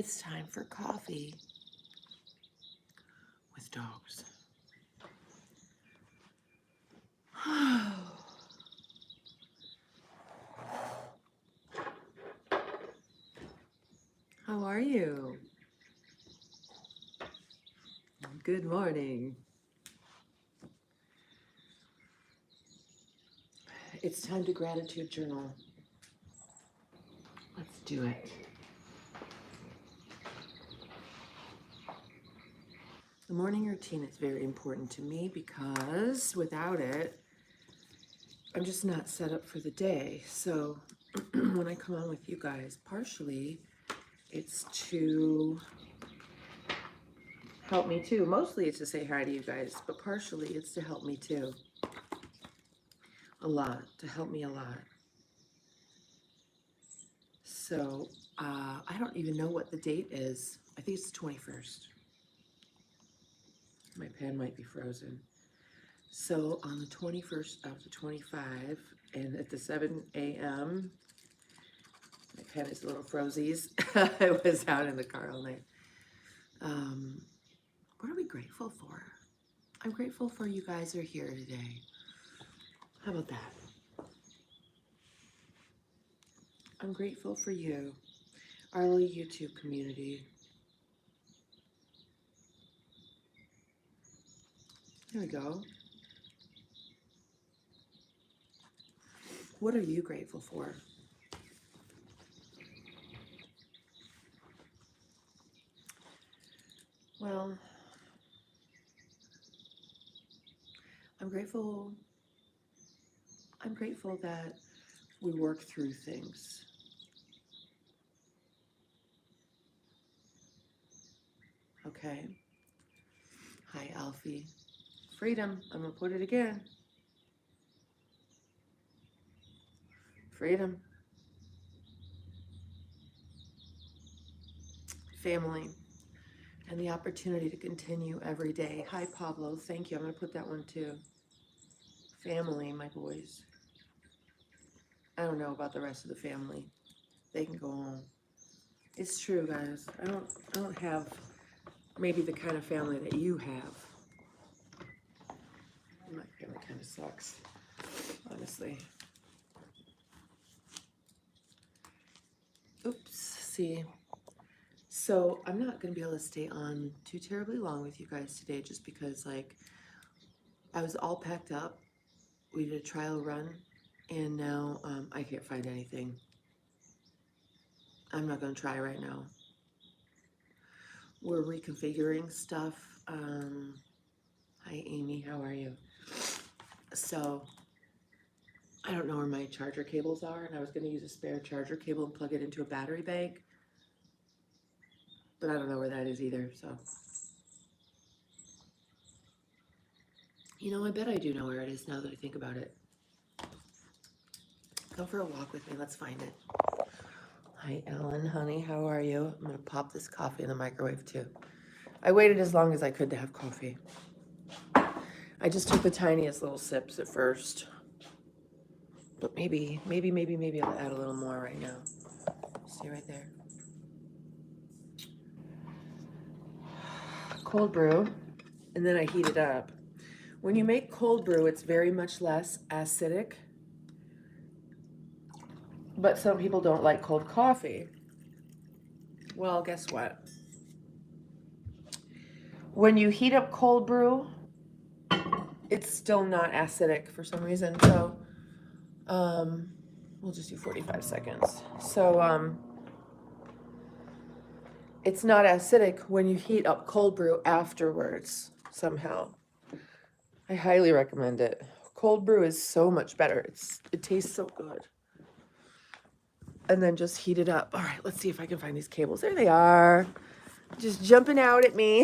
It's time for coffee with dogs. How are you? Good morning. It's time to gratitude journal. Let's do it. The morning routine is very important to me because without it, I'm just not set up for the day. So when I come on with you guys, partially it's to help me too. Mostly it's to say hi to you guys, but partially it's to help me too. A lot, to help me a lot. So I don't even know what the date is. I think it's the 21st. My pen might be frozen. So on the 21st of the 25 and at the 7 a.m., my pen is a little frozies. I was out in the car all night. What are we grateful for? I'm grateful for you guys are here today. How about that? I'm grateful for you, our little YouTube community. There we go. What are you grateful for? Well, I'm grateful that we work through things. Okay. Hi, Alfie. Freedom. I'm going to put it again. Freedom. Family. And the opportunity to continue every day. Hi, Pablo. Thank you. I'm going to put that one too. Family, my boys. I don't know about the rest of the family. They can go home. It's true, guys. I don't have maybe the kind of family that you have. My family kind of sucks, honestly. Oops, see. So I'm not going to be able to stay on too terribly long with you guys today just because, like, I was all packed up. We did a trial run, and now I can't find anything. I'm not going to try right now. We're reconfiguring stuff. Hi, Amy. How are you? So I don't know where my charger cables are, and I was going to use a spare charger cable and plug it into a battery bank, but I don't know where that is either. So, you know, I bet I do know where it is now that I think about it. Go for a walk with me. Let's find it. Hi, Ellen, honey. How are you? I'm going to pop this coffee in the microwave, too. I waited as long as I could to have coffee. I just took the tiniest little sips at first. But maybe I'll add a little more right now. See right there. Cold brew, and then I heat it up. When you make cold brew, it's very much less acidic. But some people don't like cold coffee. Well, guess what? When you heat up cold brew, it's still not acidic for some reason. So we'll just do 45 seconds. So it's not acidic when you heat up cold brew afterwards somehow. I highly recommend it. Cold brew is so much better. It tastes so good. And then just heat it up. All right, let's see if I can find these cables. There they are. Just jumping out at me.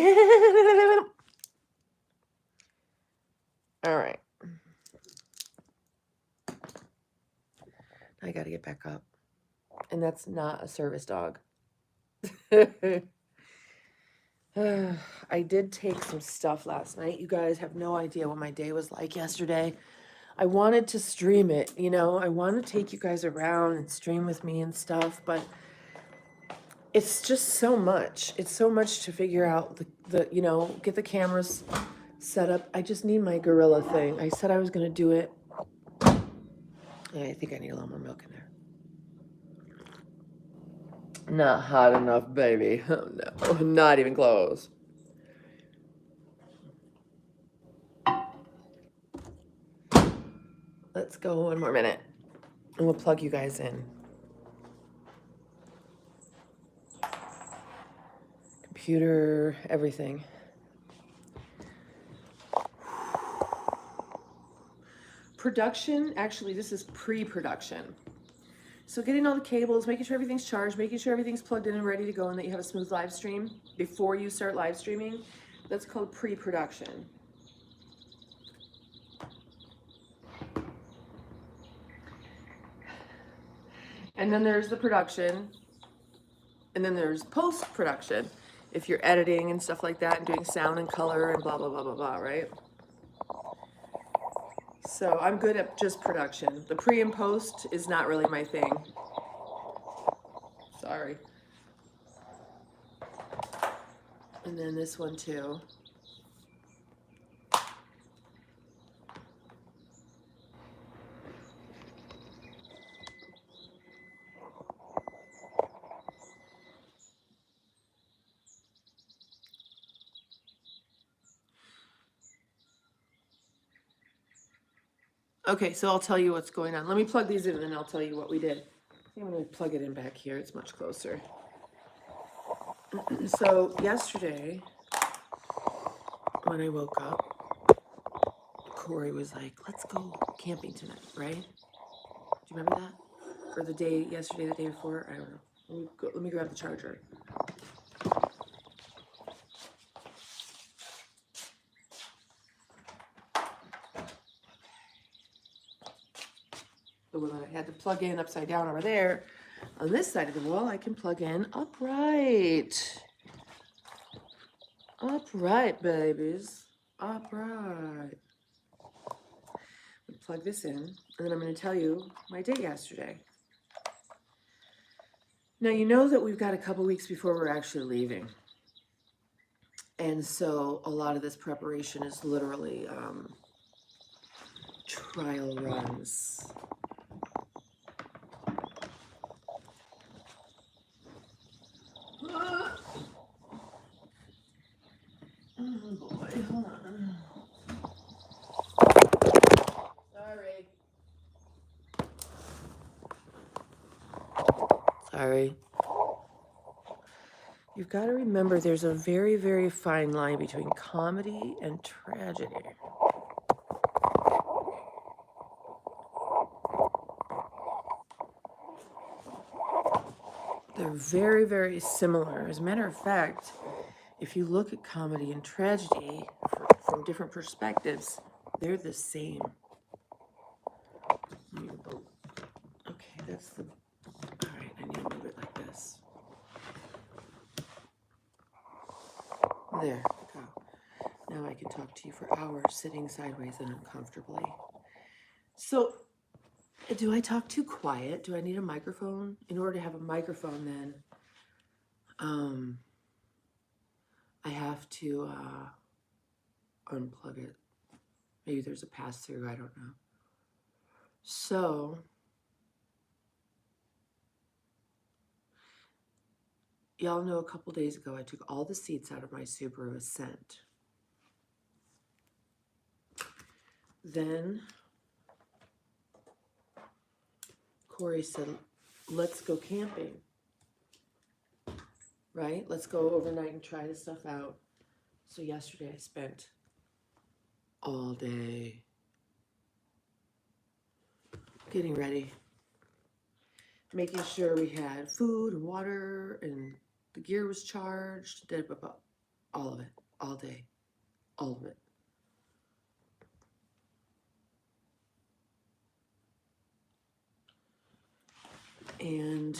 All right. I got to get back up. And that's not a service dog. I did take some stuff last night. You guys have no idea what my day was like yesterday. I wanted to stream it, you know. I want to take you guys around and stream with me and stuff, but it's just so much. It's so much to figure out the you know, get the cameras set up. I just need my gorilla thing. I said I was gonna do it. I think I need a little more milk in there. Not hot enough, baby. Oh, no, not even close. Let's go one more minute and we'll plug you guys in. Computer, everything. Production, actually, this is pre-production. So getting all the cables, making sure everything's charged, making sure everything's plugged in and ready to go, and that you have a smooth live stream before you start live streaming. That's called pre-production. And then there's the production, and then there's post-production. If you're editing and stuff like that and doing sound and color and blah, blah, blah, blah, blah, right? So I'm good at just production. The pre and post is not really my thing. Sorry. And then this one too. Okay, so I'll tell you what's going on. Let me plug these in and then I'll tell you what we did. I'm going to plug it in back here. It's much closer. So yesterday, when I woke up, Corey was like, let's go camping tonight, right? Do you remember that? Or the day, yesterday, the day before? I don't know. Let me grab the charger. The one that I had to plug in upside down over there. On this side of the wall, I can plug in upright. Upright, babies. Upright. Plug this in, and then I'm going to tell you my day yesterday. Now, you know that we've got a couple weeks before we're actually leaving. And so a lot of this preparation is literally trial runs. Oh boy, hold on. Sorry. You've got to remember there's a very, very fine line between comedy and tragedy. They're very, very similar. As a matter of fact, if you look at comedy and tragedy from different perspectives, they're the same. Okay, that's the... All right, I need to move it like this. There we go. Now I can talk to you for hours sitting sideways and uncomfortably. So, do I talk too quiet? Do I need a microphone? In order to have a microphone, then I have to unplug it. Maybe there's a pass-through, I don't know. So, y'all know a couple days ago I took all the seats out of my Subaru Ascent. Then Corey said, let's go camping, right? Let's go overnight and try this stuff out. So yesterday I spent all day getting ready, making sure we had food and water and the gear was charged, all of it, all day, all of it. And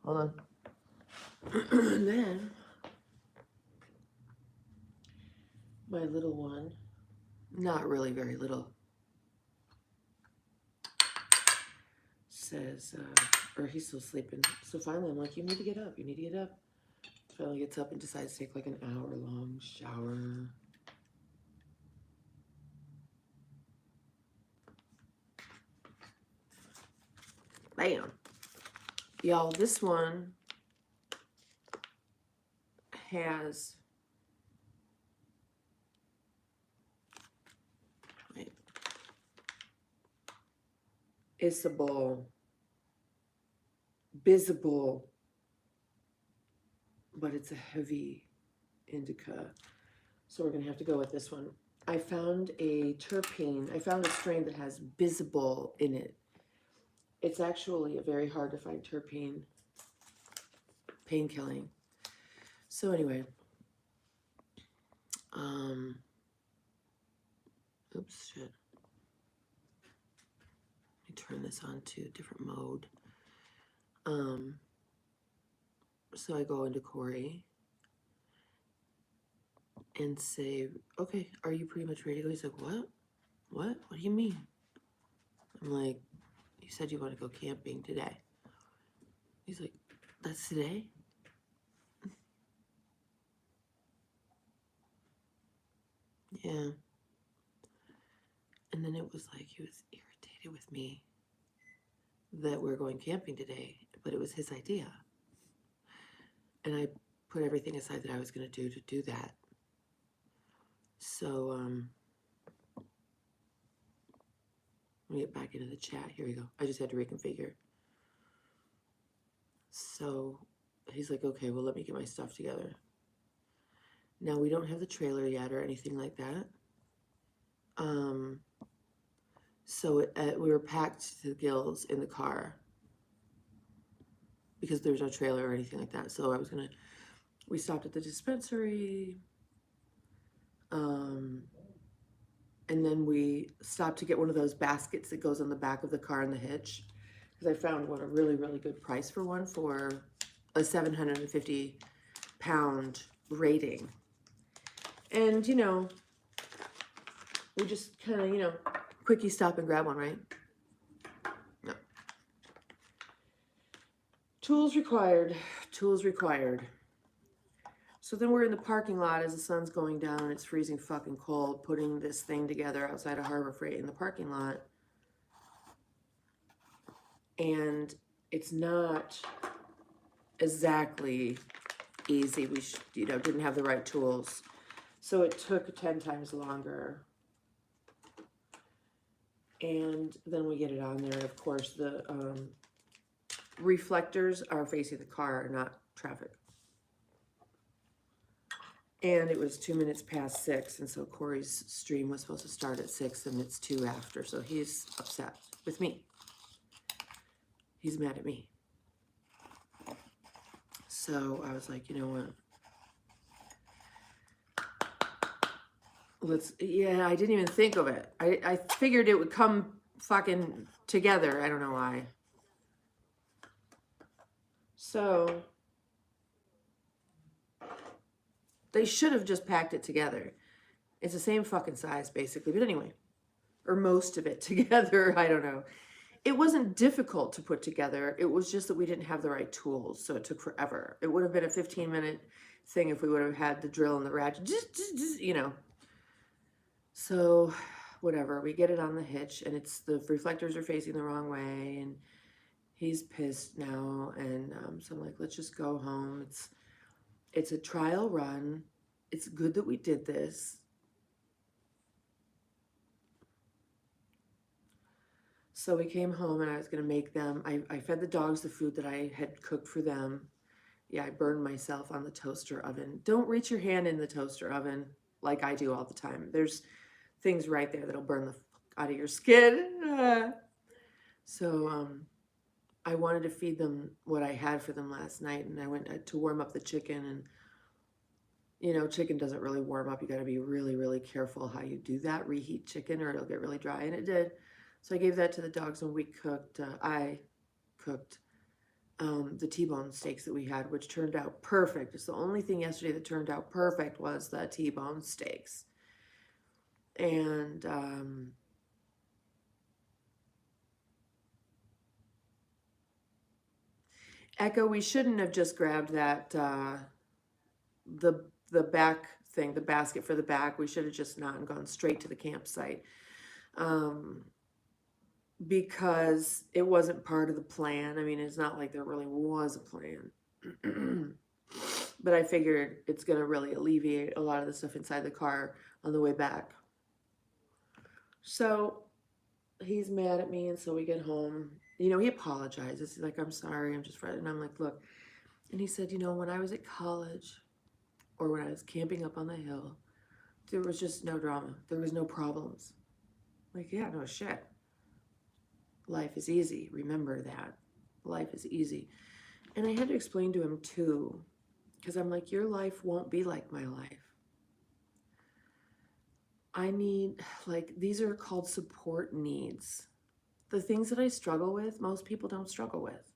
hold on. And then my little one, not really very little, says, or he's still sleeping. So finally I'm like, you need to get up. You need to get up. Finally gets up and decides to take like an hour-long shower. Bam. Y'all, this one has, wait, visible, but it's a heavy indica. So we're going to have to go with this one. I found a terpene. I found a strain that has visible in it. It's actually a very hard to find terpene, pain-killing. So anyway, oops, shit. Let me turn this on to a different mode. So I go into Corey and say, okay, are you pretty much ready to go? He's like, what? What do you mean? I'm like, you said you want to go camping today. He's like, that's today? Yeah. And then it was like he was irritated with me that we're going camping today, but it was his idea. And I put everything aside that I was going to do that. So, let me get back into the chat. Here we go. I just had to reconfigure. So he's like, okay, well, let me get my stuff together. Now, we don't have the trailer yet or anything like that. So we were packed to the gills in the car because there's no trailer or anything like that. So we stopped at the dispensary. And then we stopped to get one of those baskets that goes on the back of the car in the hitch. Because I found a really, really good price for one for a 750-pound rating. And, you know, we just kind of, you know, quickie stop and grab one, right? No. Tools required. Tools required. So then we're in the parking lot as the sun's going down and it's freezing fucking cold, putting this thing together outside of Harbor Freight in the parking lot. And it's not exactly easy. We didn't have the right tools. So it took 10 times longer. And then we get it on there. And of course, the reflectors are facing the car, not traffic. And it was 2 minutes past 6. And so Corey's stream was supposed to start at 6 and it's 2 after. So he's upset with me. He's mad at me. So I was like, you know what? I didn't even think of it. I figured it would come fucking together. I don't know why. So they should have just packed it together. It's the same fucking size, basically. But anyway, or most of it together. I don't know. It wasn't difficult to put together. It was just that we didn't have the right tools. So it took forever. It would have been a 15-minute thing if we would have had the drill and the ratchet. You know. So whatever. We get it on the hitch. And the reflectors are facing the wrong way. And he's pissed now. And so I'm like, let's just go home. It's a trial run. It's good that we did this. So we came home and I was going to make them. I fed the dogs the food that I had cooked for them. Yeah, I burned myself on the toaster oven. Don't reach your hand in the toaster oven like I do all the time. There's things right there that'll burn the fuck out of your skin. So I wanted to feed them what I had for them last night. And I went to warm up the chicken. And, you know, chicken doesn't really warm up. You got to be really, really careful how you do that. Reheat chicken or it'll get really dry. And it did. So I gave that to the dogs and I cooked the T-bone steaks that we had, which turned out perfect. It's the only thing yesterday that turned out perfect was the T-bone steaks. And Echo, we shouldn't have just grabbed that, the back thing, the basket for the back. We should have just not gone straight to the campsite. Because it wasn't part of the plan. I mean, it's not like there really was a plan. But I figured it's going to really alleviate a lot of the stuff inside the car on the way back. So he's mad at me, and so we get home. You know, he apologizes. He's like, I'm sorry, I'm just frustrated. And I'm like, look. And he said, you know, when I was at college or when I was camping up on the hill, there was just no drama. There was no problems. I'm like, yeah, no shit. Life is easy. Remember that. Life is easy. And I had to explain to him too, because I'm like, your life won't be like my life. I need, like, these are called support needs. The things that I struggle with, most people don't struggle with.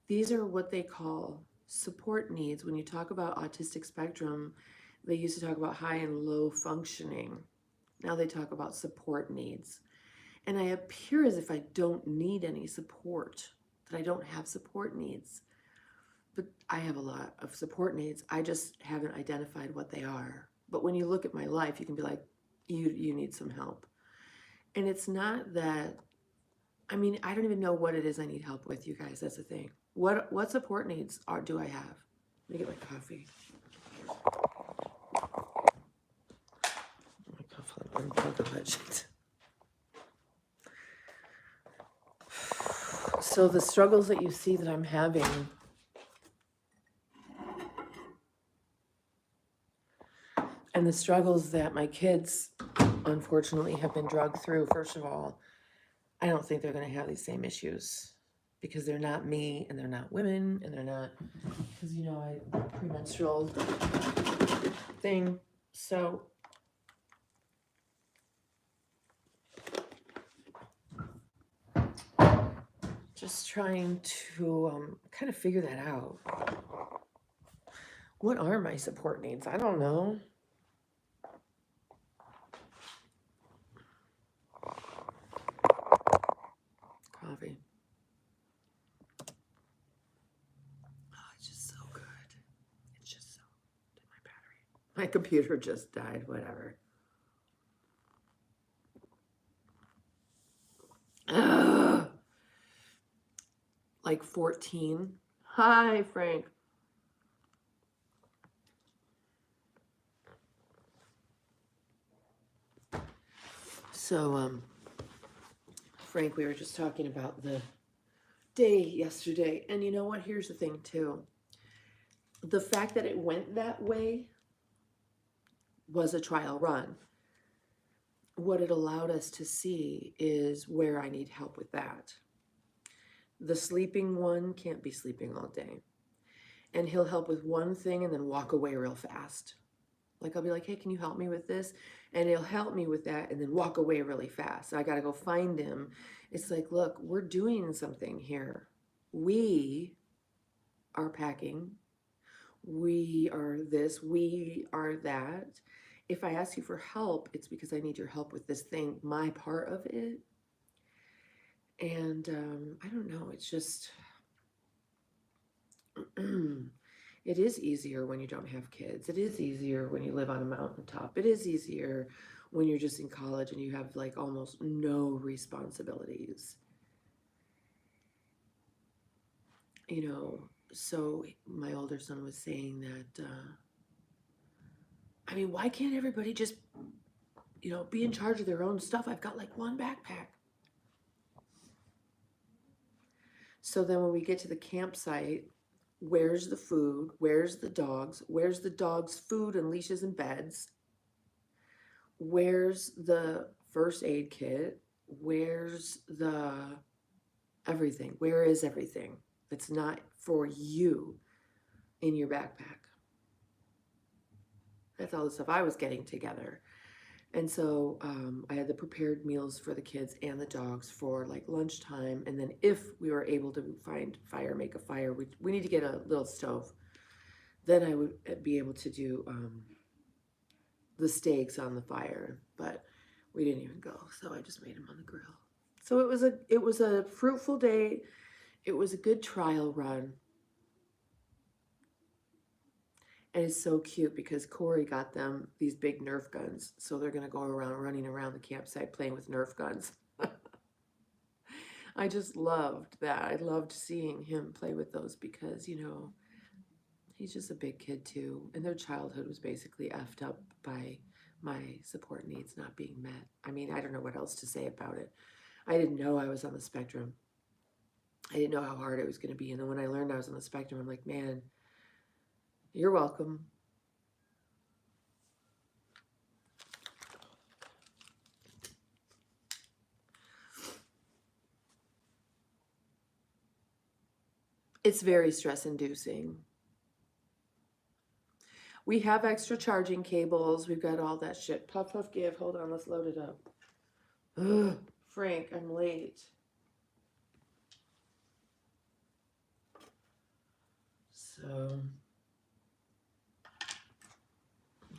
These are what they call support needs. When you talk about autistic spectrum, they used to talk about high and low functioning. Now they talk about support needs. And I appear as if I don't need any support, that I don't have support needs. But I have a lot of support needs. I just haven't identified what they are. But when you look at my life, you can be like, you need some help. And it's not that, I mean, I don't even know what it is I need help with, you guys. That's the thing. What support needs do I have? Let me get my coffee. So the struggles that you see that I'm having, and the struggles that my kids, unfortunately, have been drugged through, first of all, I don't think they're going to have these same issues because they're not me and they're not women and they're not, because, you know, I premenstrual thing. So just trying to kind of figure that out. What are my support needs? I don't know. Coffee. Oh, it's just so good. It's just so good. My battery. My computer just died, whatever. Ugh. Like 14. Hi, Frank. So, Frank, we were just talking about the day yesterday. And you know what? Here's the thing, too. The fact that it went that way was a trial run. What it allowed us to see is where I need help with that. The sleeping one can't be sleeping all day. And he'll help with one thing and then walk away real fast. Like I'll be like, hey, can you help me with this? And he'll help me with that and then walk away really fast. I got to go find him. It's like, look, we're doing something here. We are packing. We are this. We are that. If I ask you for help, it's because I need your help with this thing, my part of it. And I don't know. It's just, it is easier when you don't have kids. It is easier when you live on a mountaintop. It is easier when you're just in college and you have like almost no responsibilities. You know, so my older son was saying that, I mean, why can't everybody just, you know, be in charge of their own stuff? I've got like one backpack. So then when we get to the campsite, where's the food? Where's the dogs? Where's the dogs' food and leashes and beds? Where's the first aid kit? Where's the everything? Where is everything that's not for you in your backpack? That's all the stuff I was getting together. And so I had the prepared meals for the kids and the dogs for like lunchtime. And then if we were able to find fire, make a fire, we need to get a little stove. Then I would be able to do the steaks on the fire, but we didn't even go. So I just made them on the grill. So it was a fruitful day. It was a good trial run. And it's so cute because Corey got them these big Nerf guns. So they're going to go around running around the campsite playing with Nerf guns. I just loved that. I loved seeing him play with those because, you know, he's just a big kid too. And their childhood was basically effed up by my support needs not being met. I mean, I don't know what else to say about it. I didn't know I was on the spectrum. I didn't know how hard it was going to be. And then when I learned I was on the spectrum, I'm like, man, you're welcome. It's very stress-inducing. We have extra charging cables. We've got all that shit. Puff, puff, give. Hold on, let's load it up. Ugh, Frank, I'm late. So,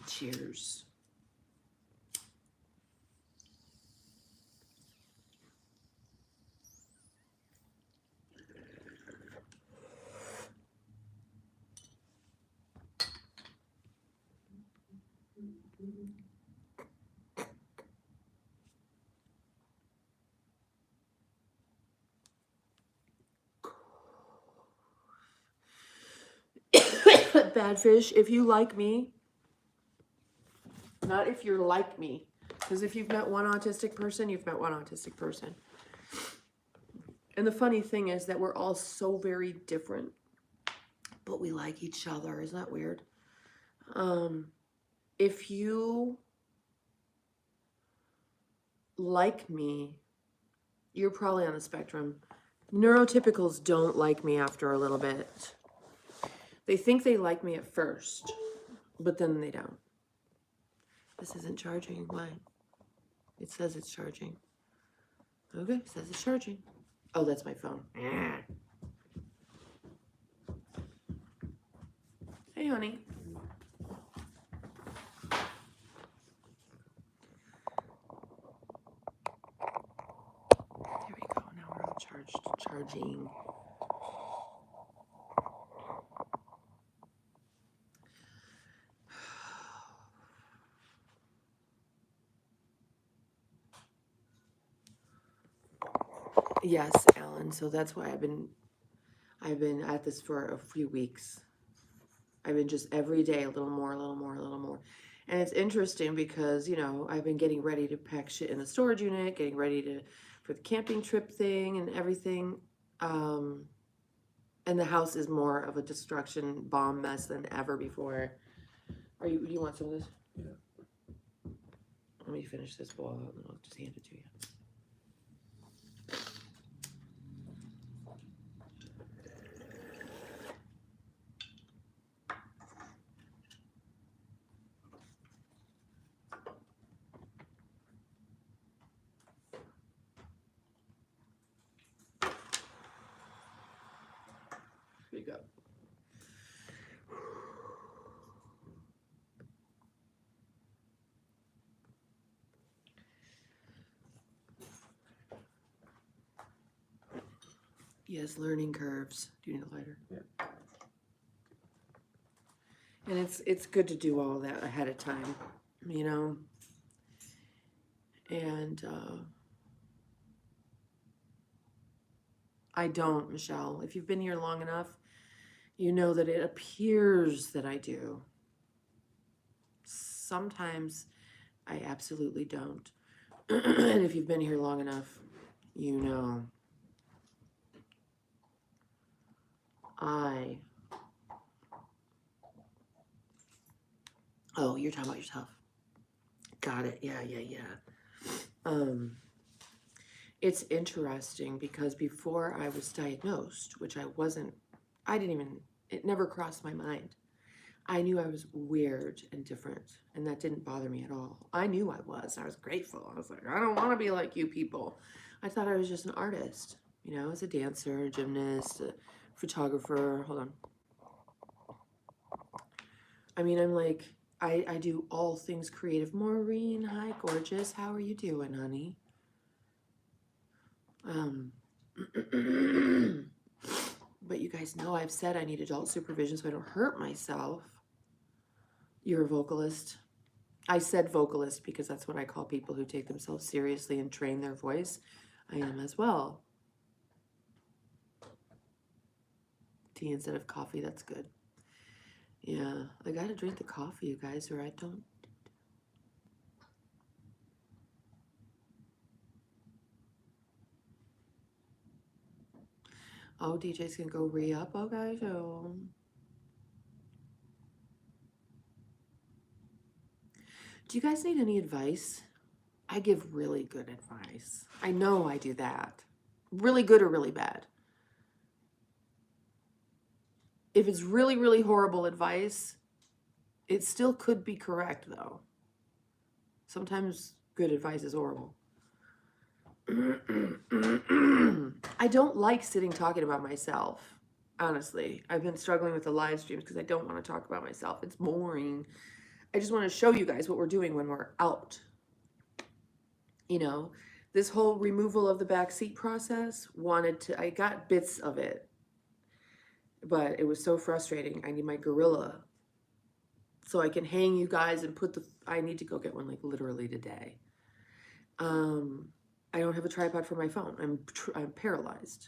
cheers. Bad fish, if you like me, not if you're like me, because if you've met one autistic person, you've met one autistic person. And the funny thing is that we're all so very different, but we like each other. Isn't that weird? If you like me, you're probably on the spectrum. Neurotypicals don't like me after a little bit. They think they like me at first, but then they don't. This isn't charging. Why? It says it's charging. Okay, it says it's charging. Oh, that's my phone. Hey, honey. There we go. Now we're all charging. Yes, Alan. So that's why I've been at this for a few weeks. I've been just every day a little more. And it's interesting because, you know, I've been getting ready to pack shit in the storage unit, getting ready for the camping trip thing and everything. And the house is more of a destruction bomb mess than ever before. Do you want some of this? Yeah. Let me finish this bowl and I'll just hand it to you. Here you go. Yes, learning curves. Do you need a lighter? Yeah. And it's good to do all that ahead of time, you know. And I don't, Michelle. If you've been here long enough, you know that it appears that I do. Sometimes I absolutely don't. And if you've been here long enough, you know. Oh, you're talking about yourself. Got it. Yeah. It's interesting because before I was diagnosed, which it never crossed my mind. I knew I was weird and different, and that didn't bother me at all. I knew I was grateful. I was like, I don't want to be like you people. I thought I was just an artist, you know, as a dancer, a gymnast, a photographer. Hold on. I mean, I'm like, I do all things creative. Maureen, hi, gorgeous. How are you doing, honey? But you guys know I've said I need adult supervision so I don't hurt myself. You're a vocalist. I said vocalist because that's what I call people who take themselves seriously and train their voice. I am as well. Tea instead of coffee, that's good. Yeah, I gotta drink the coffee, you guys, or I don't. Oh, DJ's gonna go re-up, oh guys, oh. Do you guys need any advice? I give really good advice. I know I do that. Really good or really bad. If it's really, really horrible advice, it still could be correct, though. Sometimes good advice is horrible. I don't like sitting talking about myself, honestly. I've been struggling with the live streams because I don't want to talk about myself. It's boring. I just want to show you guys what we're doing when we're out. You know, this whole removal of the backseat process, I got bits of it, but it was so frustrating. I need my gorilla so I can hang you guys and I need to go get one like literally today. I don't have a tripod for my phone. I'm paralyzed.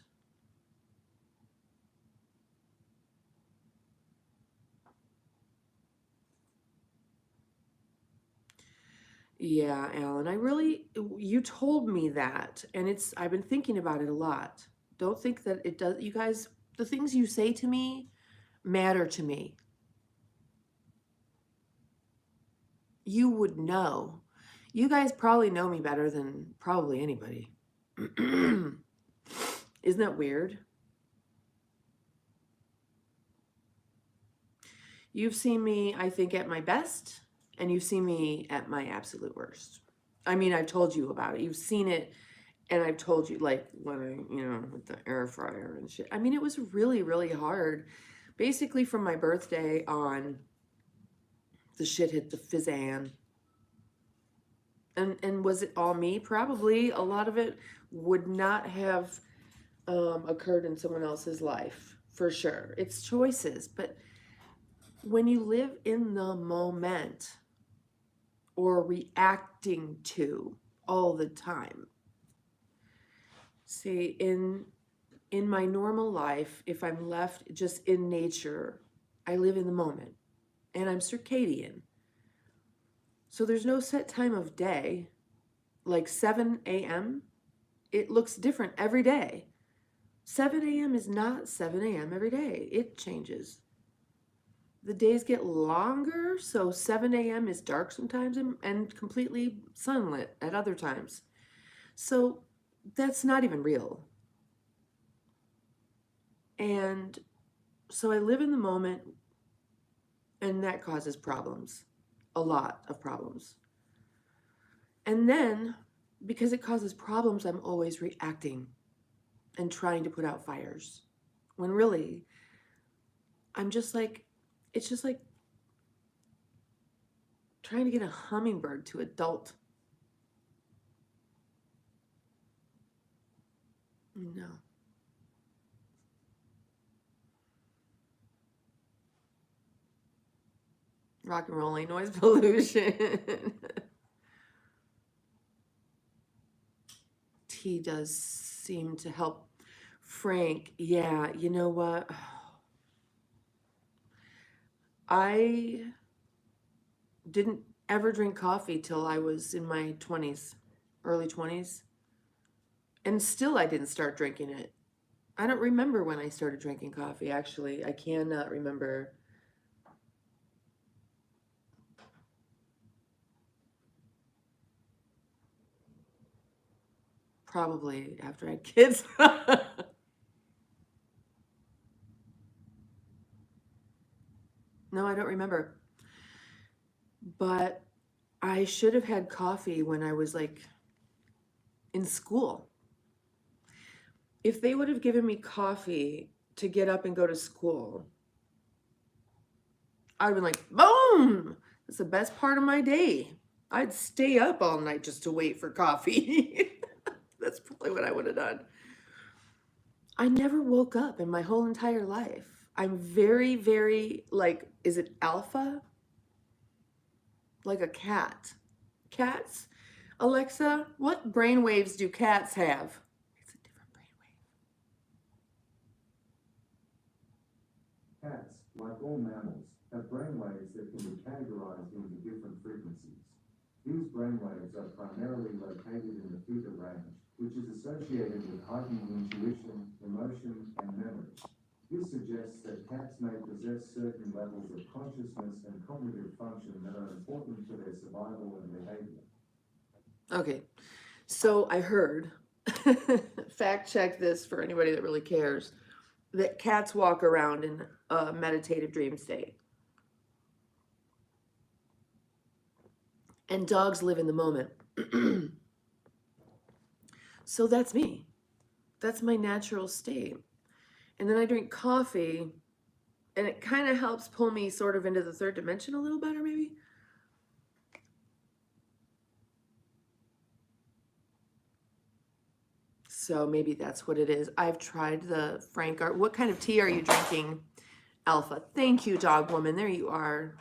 Yeah, Alan, you told me that, and I've been thinking about it a lot. Don't think that it does, you guys, the things you say to me matter to me. You would know. You guys probably know me better than probably anybody. Isn't that weird? You've seen me, I think, at my best, and you've seen me at my absolute worst. I mean, I've told you about it. You've seen it, and I've told you, like, when with the air fryer and shit. I mean, it was really, really hard. Basically, from my birthday on, the shit hit the fizzan. And was it all me? Probably. A lot of it would not have occurred in someone else's life, for sure. It's choices, but when you live in the moment or reacting to all the time, see, in my normal life, if I'm left just in nature, I live in the moment, and I'm circadian. So there's no set time of day, like 7 a.m. It looks different every day. 7 a.m. is not 7 a.m. every day. It changes. The days get longer, so 7 a.m. is dark sometimes and completely sunlit at other times. So that's not even real. And so I live in the moment, and that causes problems, a lot of problems. And then, because it causes problems, I'm always reacting and trying to put out fires, when really, I'm just like, it's just like trying to get a hummingbird to adult. No. Rock and rolling, noise pollution. Tea does seem to help. Frank, yeah, you know what? I didn't ever drink coffee till I was in my 20s, early 20s. And still I didn't start drinking it. I don't remember when I started drinking coffee, actually. I cannot remember. Probably after I had kids. No, I don't remember. But I should have had coffee when I was like in school. If they would have given me coffee to get up and go to school, I'd have been like, boom, that's the best part of my day. I'd stay up all night just to wait for coffee. That's probably what I would have done. I never woke up in my whole entire life. I'm very, very, like, is it alpha? Like a cat. Cats? Alexa, what brain waves do cats have? It's a different brain wave. Cats, like all mammals, have brainwaves that can be categorized into different frequencies. These brainwaves are primarily located in the theta range, which is associated with heightened intuition, emotion, and memory. This suggests that cats may possess certain levels of consciousness and cognitive function that are important for their survival and behavior. Okay, so I heard, fact check this for anybody that really cares, that cats walk around in a meditative dream state. And dogs live in the moment. So that's me. That's my natural state. And then I drink coffee, and it kind of helps pull me sort of into the third dimension a little better, maybe. So maybe that's what it is. I've tried the Frank Art. What kind of tea are you drinking, Alpha? Thank you, dog woman. There you are.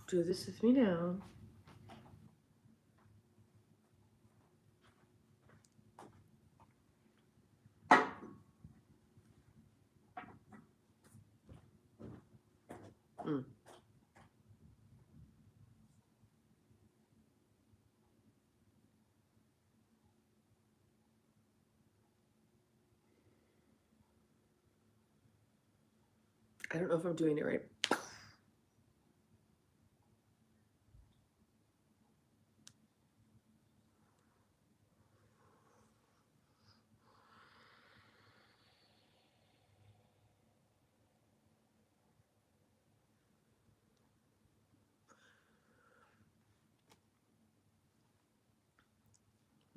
Do this with me now. Mm. I don't know if I'm doing it right.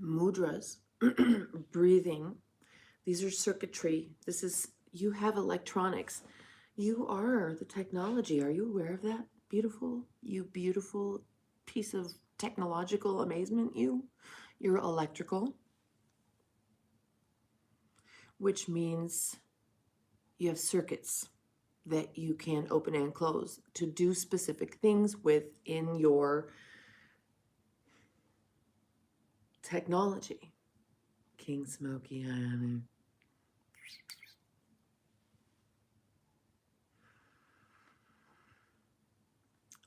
Mudras, breathing. These are circuitry. This is, you have electronics. You are the technology. Are you aware of that? Beautiful, you beautiful piece of technological amazement, you. You're electrical, which means you have circuits that you can open and close to do specific things within your technology. King Smoky Island.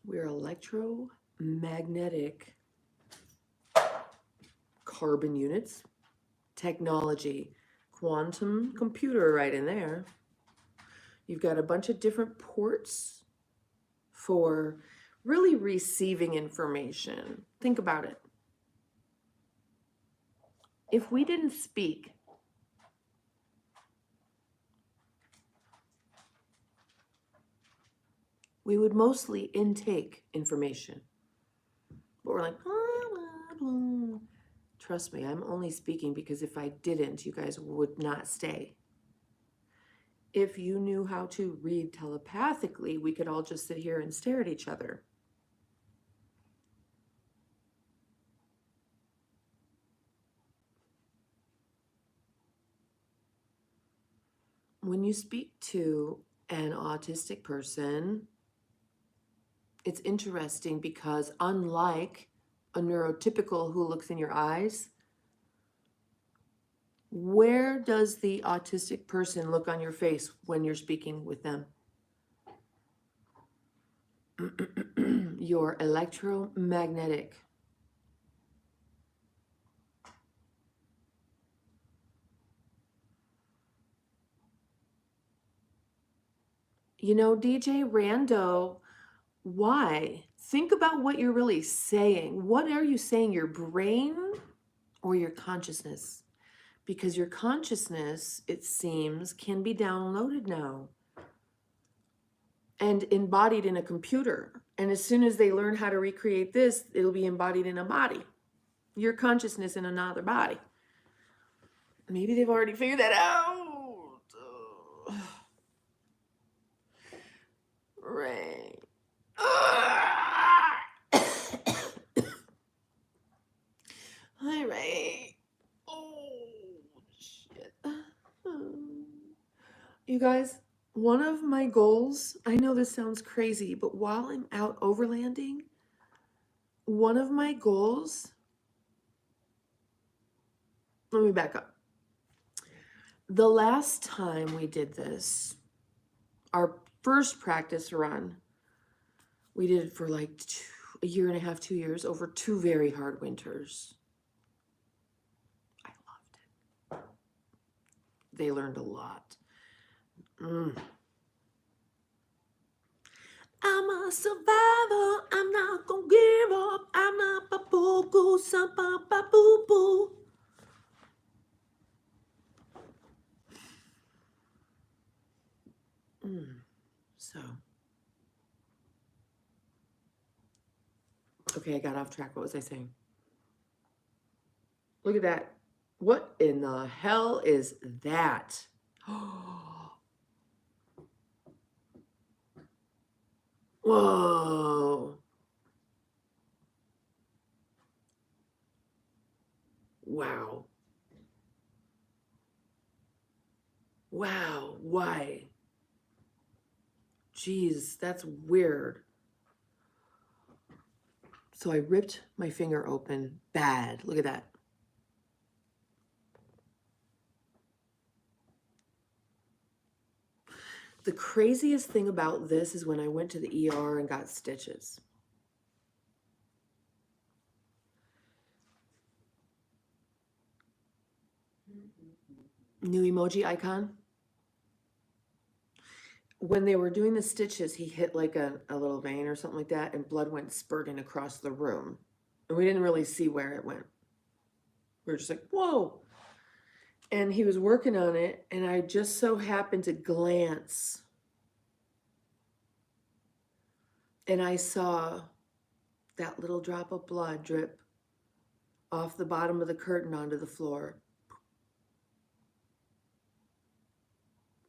We're electromagnetic carbon units, technology, quantum computer right in there. You've got a bunch of different ports for really receiving information. Think about it. If we didn't speak, we would mostly intake information. But we're like, blah, blah, blah. Trust me, I'm only speaking because if I didn't, you guys would not stay. If you knew how to read telepathically, we could all just sit here and stare at each other. When you speak to an autistic person, it's interesting because unlike a neurotypical who looks in your eyes, where does the autistic person look on your face when you're speaking with them? You're electromagnetic. You know, DJ Rando, why? Think about what you're really saying. What are you saying, your brain or your consciousness? Because your consciousness, it seems, can be downloaded now and embodied in a computer. And as soon as they learn how to recreate this, it'll be embodied in a body. Your consciousness in another body. Maybe they've already figured that out. Ray. Hi, Ray. Oh, shit. You guys, one of my goals, I know this sounds crazy, but while I'm out overlanding, one of my goals, let me back up. The last time we did this, our first practice run, we did it for like a year and a half, 2 years, over 2 very hard winters. I loved it. They learned a lot. I'm a survivor. I'm not gonna give up. I'm not a boo boo. So, okay, I got off track. What was I saying? Look at that. What in the hell is that? Whoa. Wow. Wow. Why? Jeez, that's weird. So I ripped my finger open bad. Look at that. The craziest thing about this is when I went to the ER and got stitches. New emoji icon. When they were doing the stitches, he hit like a little vein or something like that, and blood went spurting across the room. And we didn't really see where it went. We were just like, whoa. And he was working on it, and I just so happened to glance, and I saw that little drop of blood drip off the bottom of the curtain onto the floor.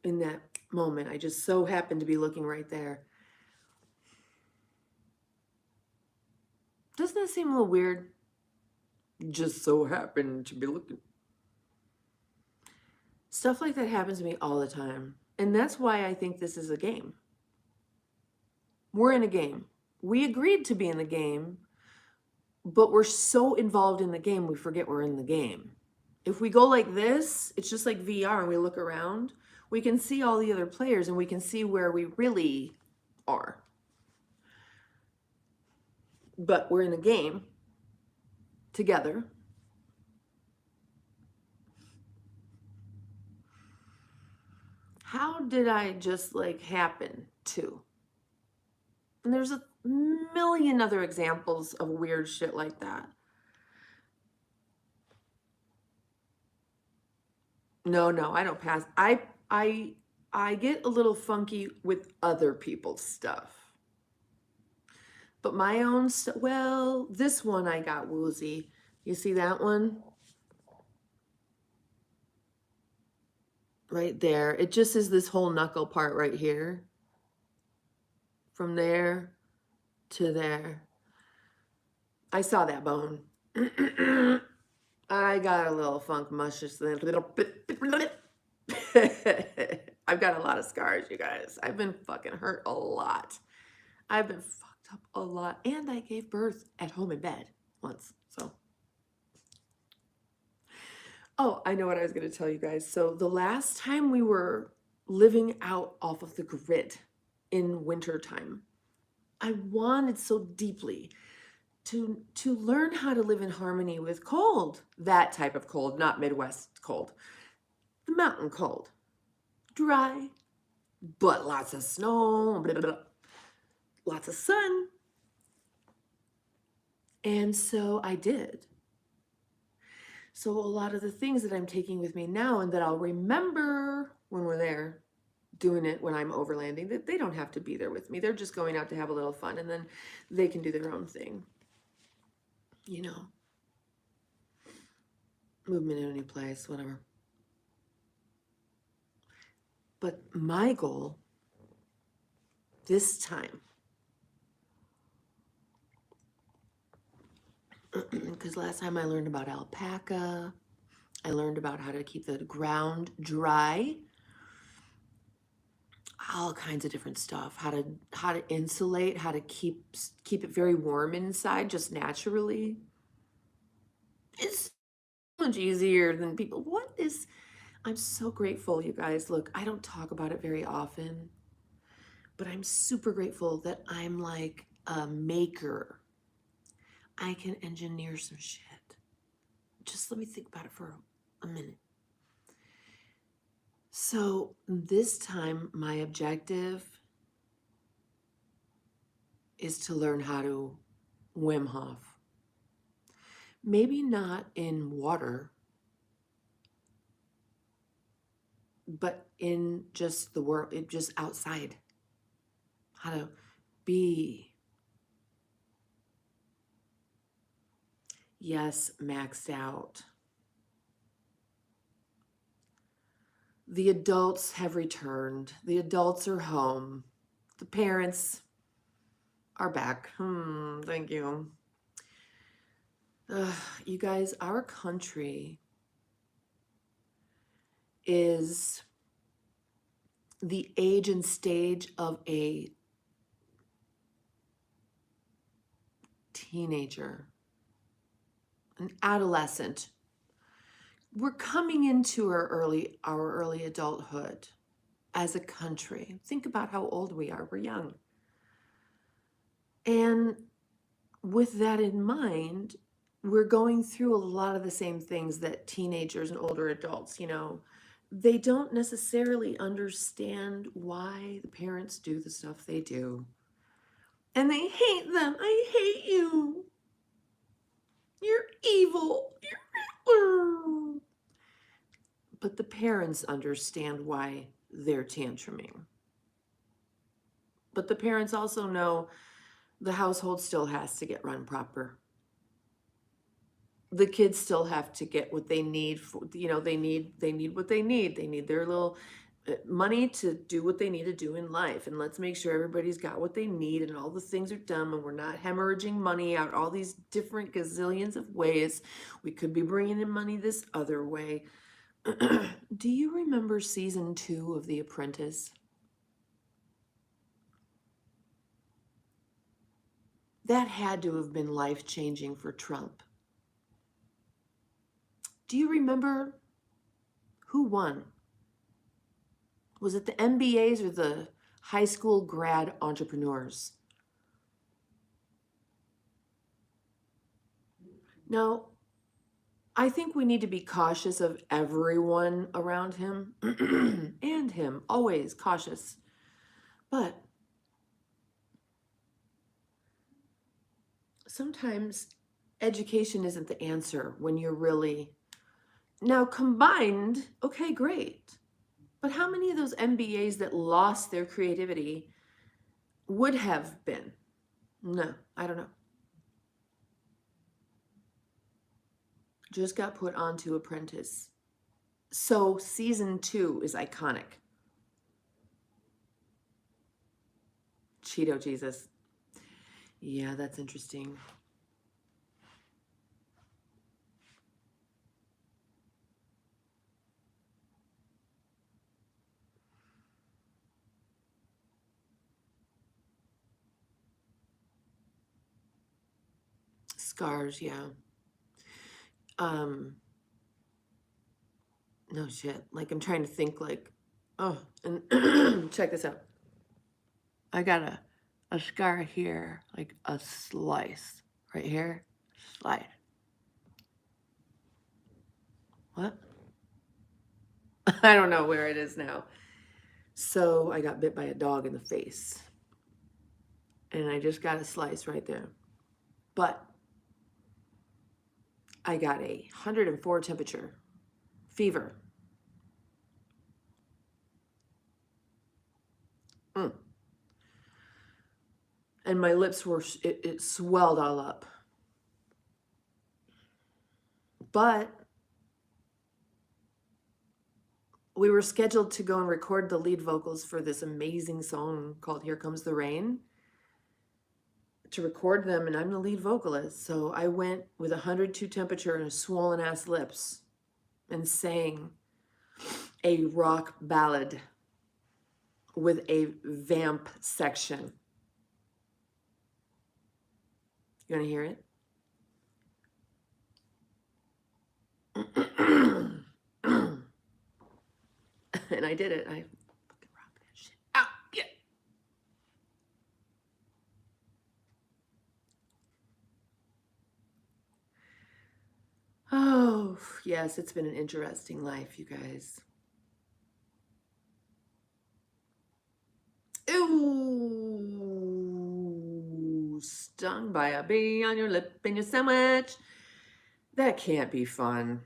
In that moment, I just so happened to be looking right there. Doesn't that seem a little weird? Just so happened to be looking. Stuff like that happens to me all the time. And that's why I think this is a game. We're in a game. We agreed to be in the game, but we're so involved in the game, we forget we're in the game. If we go like this, it's just like VR and we look around, we can see all the other players and we can see where we really are. But we're in a game together. How did I just like happen to? And there's a million other examples of weird shit like that. No, I don't pass. I get a little funky with other people's stuff. But my own stuff, well, this one I got woozy. You see that one? Right there. It just is this whole knuckle part right here. From there to there. I saw that bone. I got a little funk mushes. I've got a lot of scars, you guys. I've been fucking hurt a lot. I've been fucked up a lot. And I gave birth at home in bed once. So. Oh, I know what I was going to tell you guys. So the last time we were living out off of the grid in wintertime, I wanted so deeply to learn how to live in harmony with cold. That type of cold, not Midwest cold. The mountain cold. Dry, but lots of snow, blah, blah, blah. Lots of sun. And so I did. So a lot of the things that I'm taking with me now and that I'll remember when we're there, doing it when I'm overlanding, that they don't have to be there with me. They're just going out to have a little fun and then they can do their own thing. You know, movement in a new place, whatever. But my goal this time, because last time I learned about alpaca, I learned about how to keep the ground dry, all kinds of different stuff, how to insulate, how to keep it very warm inside just naturally. It's so much easier than people. I'm so grateful, you guys. Look, I don't talk about it very often, but I'm super grateful that I'm like a maker. I can engineer some shit. Just let me think about it for a minute. So this time, my objective is to learn how to Wim Hof. Maybe not in water, but in just the world, just outside. How to be, yes, maxed out. The adults have returned. The adults are home. The parents are back. Thank you. You guys, our country is the age and stage of a teenager, an adolescent. We're coming into our early adulthood as a country. Think about how old we are. We're young. And with that in mind, we're going through a lot of the same things that teenagers and older adults, they don't necessarily understand why the parents do the stuff they do. And they hate them. I hate you. You're evil. You're... But the parents understand why they're tantruming. But the parents also know the household still has to get run proper. The kids still have to get what they need they need what they need. They need their little money to do what they need to do in life. And let's make sure everybody's got what they need and all the things are done and we're not hemorrhaging money out all these different gazillions of ways. We could be bringing in money this other way. Do you remember season 2 of The Apprentice? That had to have been life-changing for Trump. Do you remember who won? Was it the MBAs or the high school grad entrepreneurs? Now, I think we need to be cautious of everyone around him and him, always cautious. But sometimes education isn't the answer when you're really... Now combined, okay, great. But how many of those MBAs that lost their creativity would have been? No, I don't know. Just got put onto Apprentice. So season 2 is iconic. Cheeto Jesus. Yeah, that's interesting. Scars, yeah. No shit. Like I'm trying to think like, oh, and check this out. I got a scar here, like a slice right here, slide. What? I don't know where it is now. So I got bit by a dog in the face. And I just got a slice right there. But I got a 104 temperature, fever. And my lips were, it swelled all up. But we were scheduled to go and record the lead vocals for this amazing song called Here Comes the Rain, to record them, and I'm the lead vocalist. So I went with 102 temperature and a swollen ass lips and sang a rock ballad with a vamp section. You want to hear it? And I did it. I fucking rocked that shit. Ah, yeah. Oh, yes, it's been an interesting life, you guys. Ooh, stung by a bee on your lip in your sandwich. That can't be fun.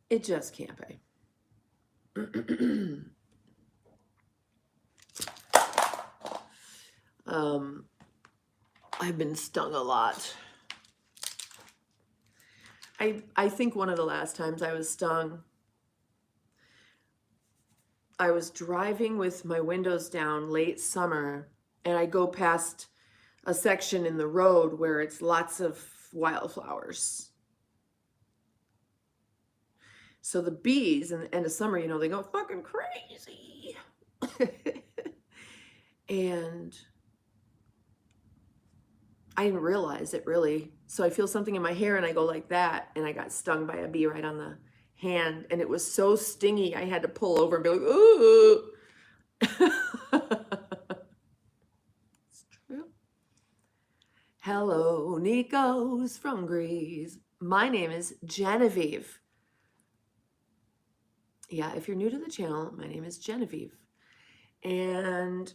It just can't be. I've been stung a lot. I think one of the last times I was stung, I was driving with my windows down late summer, and I go past a section in the road where it's lots of wildflowers. So the bees in the end of summer, you know, they go fucking crazy. And I didn't realize it really. So I feel something in my hair and I go like that, and I got stung by a bee right on the hand, and it was so stingy I had to pull over and be like, ooh. It's true. Hello, Nikos from Greece. My name is Genevieve. Yeah, if you're new to the channel, my name is Genevieve. And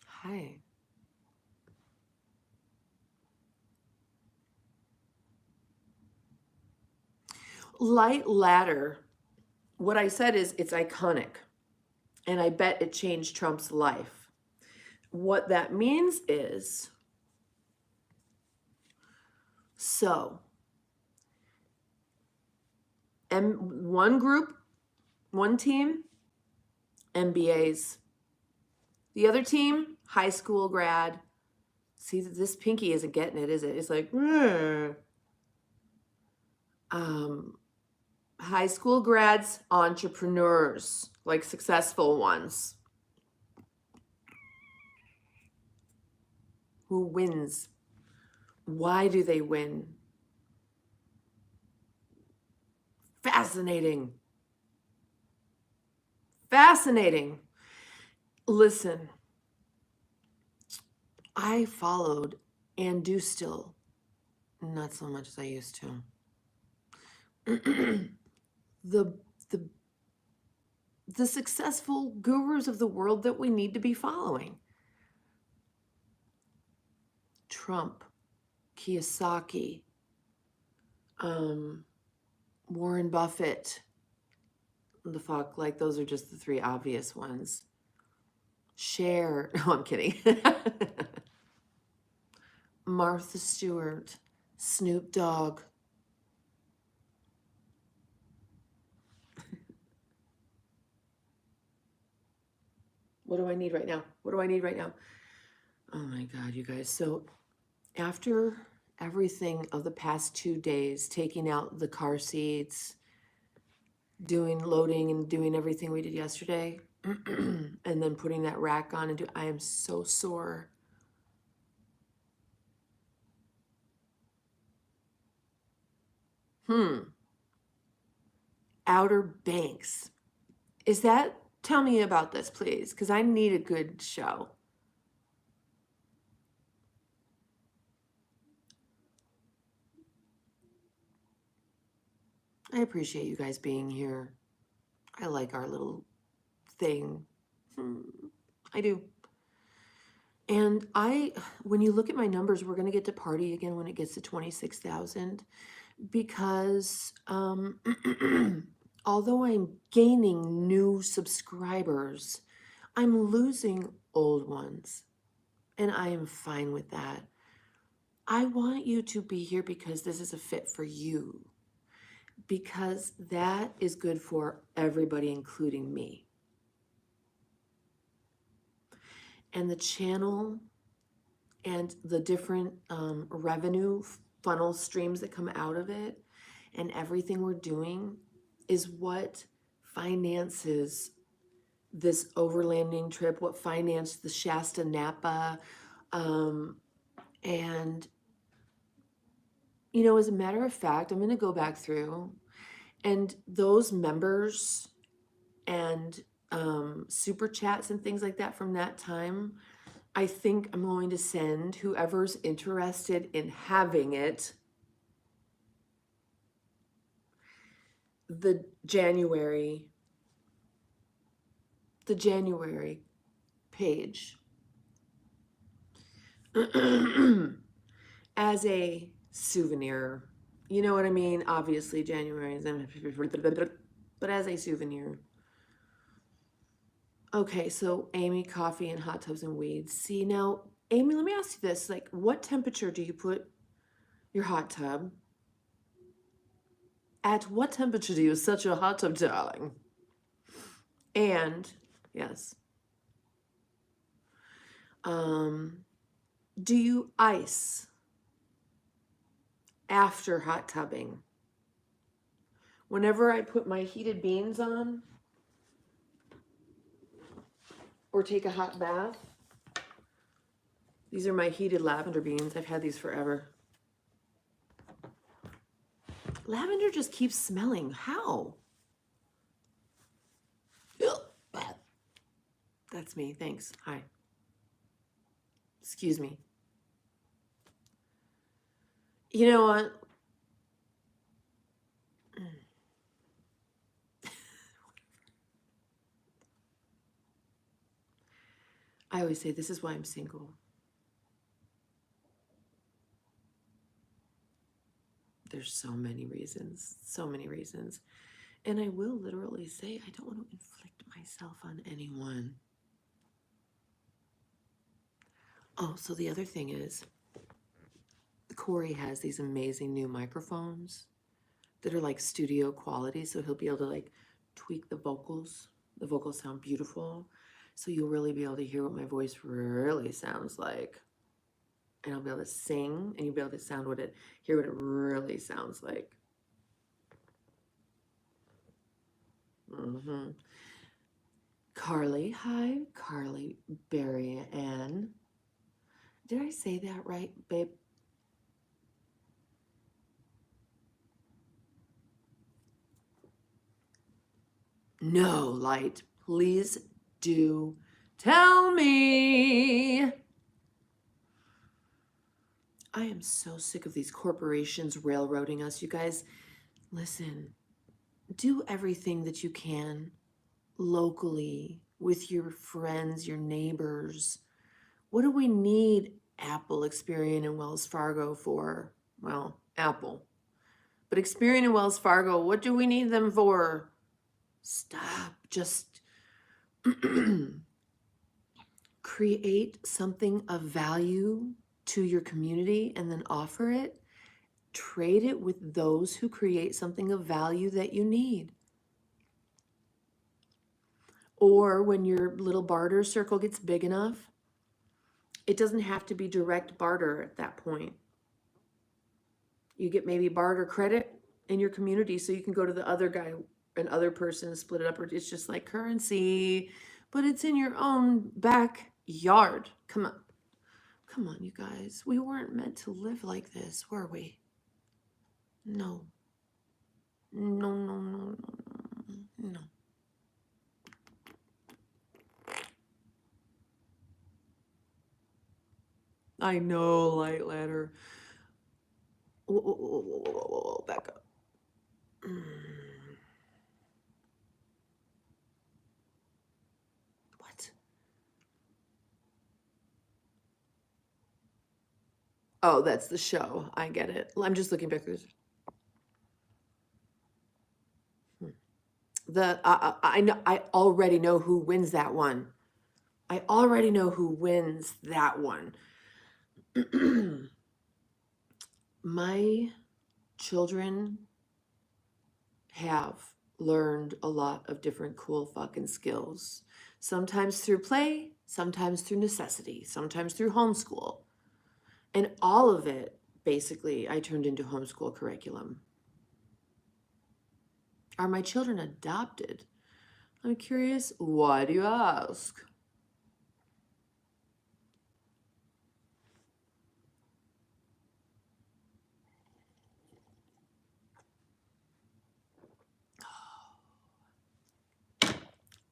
hi. Light ladder. What I said is it's iconic, and I bet it changed Trump's life. What that means is, so, one group, one team, MBAs. The other team, high school grad. See, this pinky isn't getting it, is it? It's like, high school grads, entrepreneurs, like successful ones. Who wins? Why do they win? Fascinating. Fascinating. Listen, I followed and do still, not so much as I used to, the successful gurus of the world that we need to be following. Trump, Kiyosaki, Warren Buffett. The fuck, like those are just the three obvious ones. Cher. No, I'm kidding. Martha Stewart, Snoop Dogg. What do I need right now? What do I need right now? Oh my God, you guys. So after everything of the past 2 days, taking out the car seats, loading and doing everything we did yesterday, and then putting that rack on and I am so sore. Outer Banks. Tell me about this, please, because I need a good show. I appreciate you guys being here. I like our little thing. I do. And when you look at my numbers, we're going to get to party again when it gets to 26,000, because although I'm gaining new subscribers, I'm losing old ones, and I am fine with that. I want you to be here because this is a fit for you, because that is good for everybody, including me. And the channel and the different revenue funnel streams that come out of it and everything we're doing is what finances this overlanding trip, what financed the Shasta Napa. And, you know, as a matter of fact, I'm going to go back through and those members and super chats and things like that from that time, I think I'm going to send whoever's interested in having it the January page as a souvenir. You know what I mean? Obviously, January is, but as a souvenir. Okay, so Amy, coffee and hot tubs and weeds. See, now, Amy, let me ask you this. Like, what temperature do you put your hot tub? At what temperature do you set your hot tub, darling? And, yes. Do you ice after hot tubbing? Whenever I put my heated beans on or take a hot bath, these are my heated lavender beans. I've had these forever. Lavender just keeps smelling. How? Ugh. That's me. Thanks. Hi. Excuse me. You know what? I always say this is why I'm single. There's so many reasons, so many reasons. And I will literally say I don't want to inflict myself on anyone. Oh, so the other thing is, Corey has these amazing new microphones that are like studio quality, so he'll be able to like tweak the vocals. The vocals sound beautiful, so you'll really be able to hear what my voice really sounds like. And I'll be able to sing, and you'll be able to hear what it really sounds like. Carly, hi, Carly, Barry, Ann. Did I say that right, babe? No, Light, please do tell me. I am so sick of these corporations railroading us. You guys, listen, do everything that you can locally with your friends, your neighbors. What do we need Apple, Experian, and Wells Fargo for? Well, Apple. But Experian and Wells Fargo, what do we need them for? Stop. Just create something of value to your community and then offer it. Trade it with those who create something of value that you need. Or when your little barter circle gets big enough, it doesn't have to be direct barter at that point. You get maybe barter credit in your community so you can go to the other guy and other person and split it up, or it's just like currency, but it's in your own backyard. Come on. Come on, you guys. We weren't meant to live like this, were we? No. No, no, no, no, no. I know, light ladder. Whoa, back up. What? Oh, that's the show. I get it. I'm just looking back through this. I know. I already know who wins that one. I already know who wins that one. My children have learned a lot of different cool fucking skills. Sometimes through play, sometimes through necessity, sometimes through homeschool. And all of it, basically, I turned into homeschool curriculum. Are my children adopted? I'm curious. Why do you ask?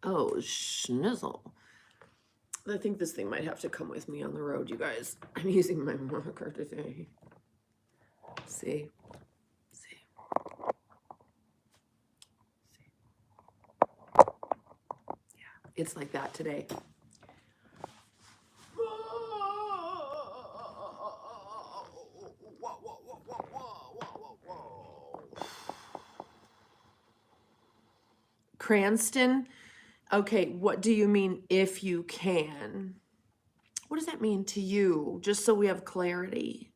Oh, schnizzle. I think this thing might have to come with me on the road, you guys. I'm using my marker today. See? See? See? Yeah, it's like that today. Cranston? Okay, what do you mean if you can? What does that mean to you? Just so we have clarity.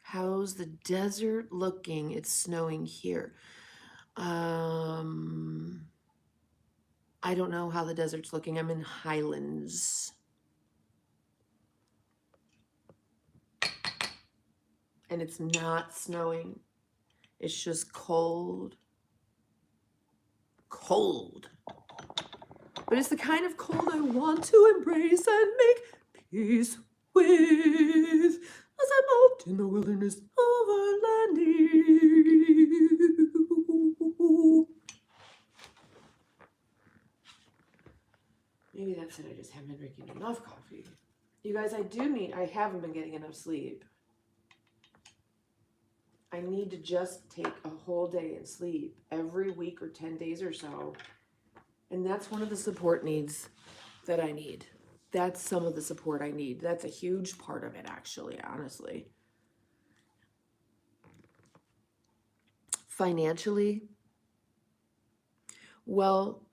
How's the desert looking? It's snowing here. I don't know how the desert's looking. I'm in Highlands. And it's not snowing. It's just cold. Cold. But it's the kind of cold I want to embrace and make peace with as I'm out in the wilderness overlanding. Maybe that's it. I just haven't been drinking enough coffee. You guys, I haven't been getting enough sleep. I need to just take a whole day and sleep every week or 10 days or so. And that's one of the support needs that I need. That's some of the support I need. That's a huge part of it, actually, honestly. Financially, well,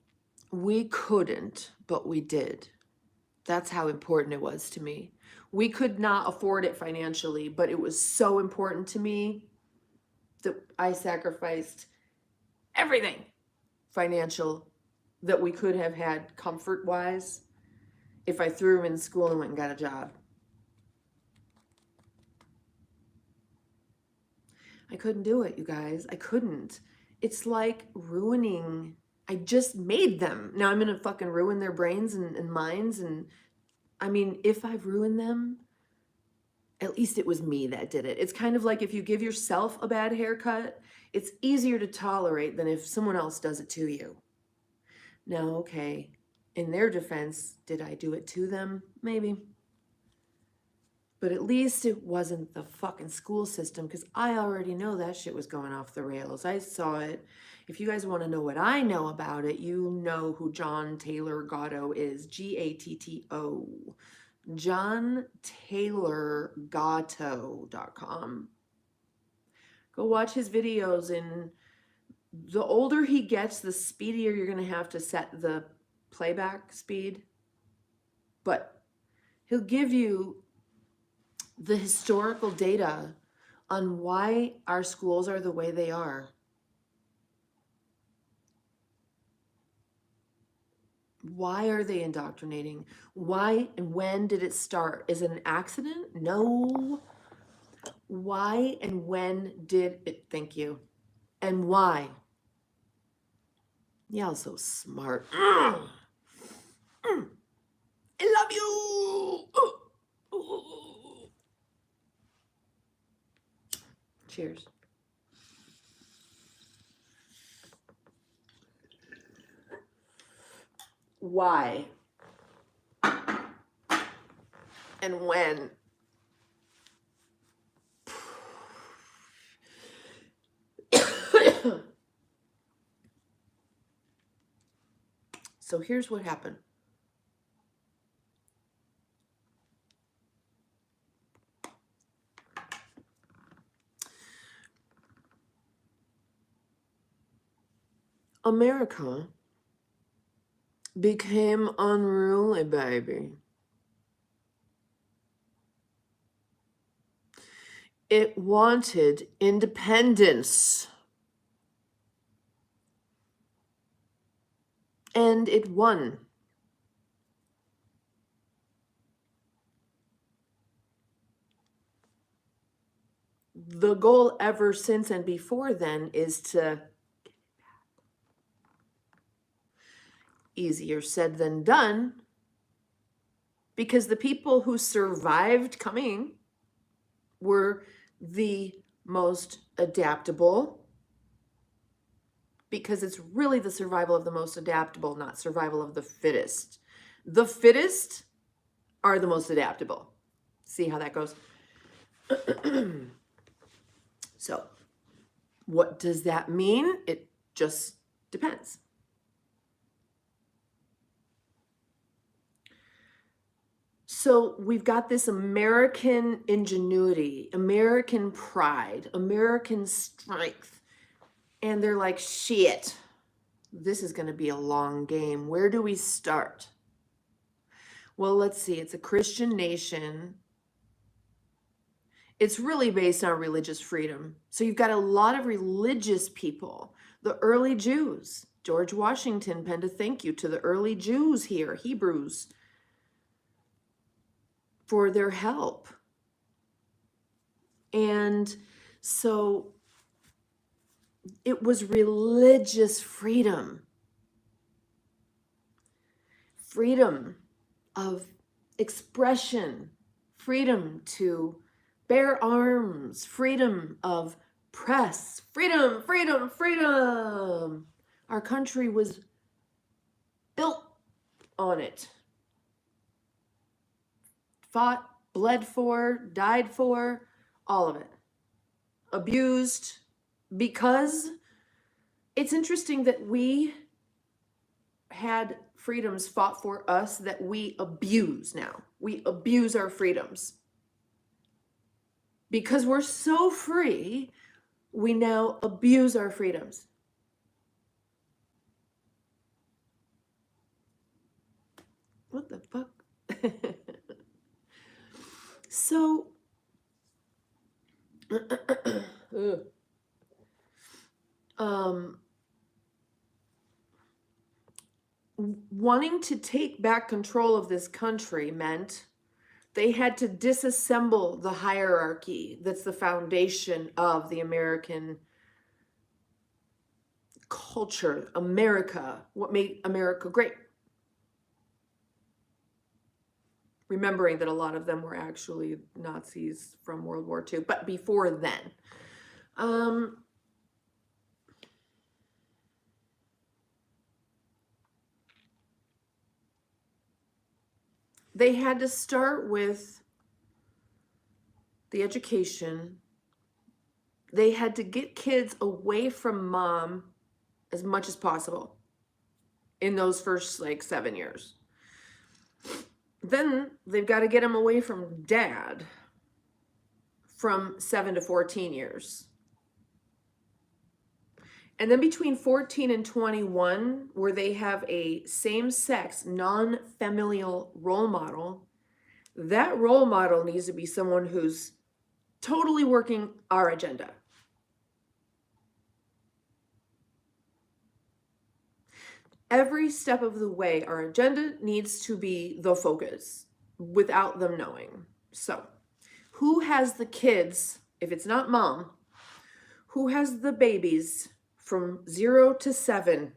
we couldn't, but we did. That's how important it was to me. We could not afford it financially, but it was so important to me that I sacrificed everything financial that we could have had comfort-wise if I threw him in school and went and got a job. I couldn't do it, you guys. I couldn't. It's like ruining. I just made them. Now I'm going to fucking ruin their brains and minds. And I mean, if I've ruined them, at least it was me that did it. It's kind of like if you give yourself a bad haircut, it's easier to tolerate than if someone else does it to you. Now, okay, in their defense, did I do it to them? Maybe. But at least it wasn't the fucking school system, because I already know that shit was going off the rails. I saw it. If you guys want to know what I know about it, you know who John Taylor Gatto is. Gatto. JohnTaylorGatto.com. Go watch his videos, and the older he gets, the speedier you're going to have to set the playback speed. But he'll give you the historical data on why our schools are the way they are. Why are they indoctrinating? Why and when did it start? Is it an accident? No. Why and when did it? Thank you. And why? Y'all so smart. I love you. Cheers. Why? And when? So here's what happened. America became unruly, baby. It wanted independence. And it won. The goal ever since and before then is to, easier said than done, because the people who survived coming were the most adaptable, because it's really the survival of the most adaptable, not survival of the fittest. The fittest are the most adaptable. See how that goes? So, what does that mean? It just depends. So we've got this American ingenuity, American pride, American strength. And they're like, shit, this is going to be a long game. Where do we start? Well, let's see. It's a Christian nation. It's really based on religious freedom. So you've got a lot of religious people. The early Jews. George Washington penned a thank you to the early Jews here, Hebrews, for their help. And so it was religious freedom. Freedom of expression, freedom to bear arms, freedom of press, freedom, freedom, freedom. Our country was built on it. Fought, bled for, died for, all of it. Abused, because it's interesting that we had freedoms fought for us that we abuse now. We abuse our freedoms. Because we're so free, we now abuse our freedoms. What the fuck? So, wanting to take back control of this country meant they had to disassemble the hierarchy that's the foundation of the American culture, America, what made America great. Remembering that a lot of them were actually Nazis from World War II, but before then. They had to start with the education. They had to get kids away from mom as much as possible in those first 7 years. Then they've got to get them away from dad from 7 to 14 years. And then between 14 and 21, where they have a same-sex, non-familial role model, that role model needs to be someone who's totally working our agenda. Every step of the way, our agenda needs to be the focus without them knowing. So, who has the kids, if it's not mom, who has the babies from 0 to 7?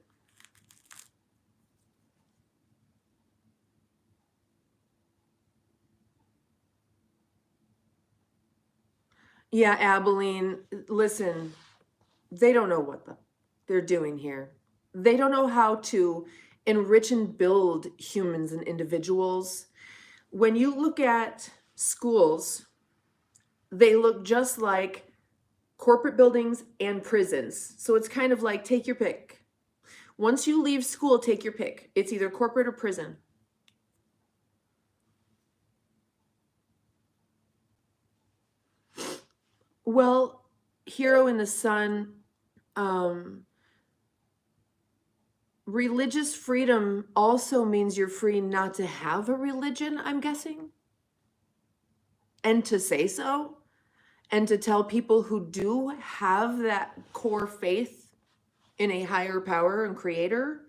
Yeah, Abilene, listen, they don't know what they're doing here. They don't know how to enrich and build humans and individuals. When you look at schools, they look just like corporate buildings and prisons. So it's kind of like, take your pick. Once you leave school, take your pick. It's either corporate or prison. Well, Hero in the Sun, religious freedom also means you're free not to have a religion, I'm guessing, and to say so. and to tell people who do have that core faith in a higher power and creator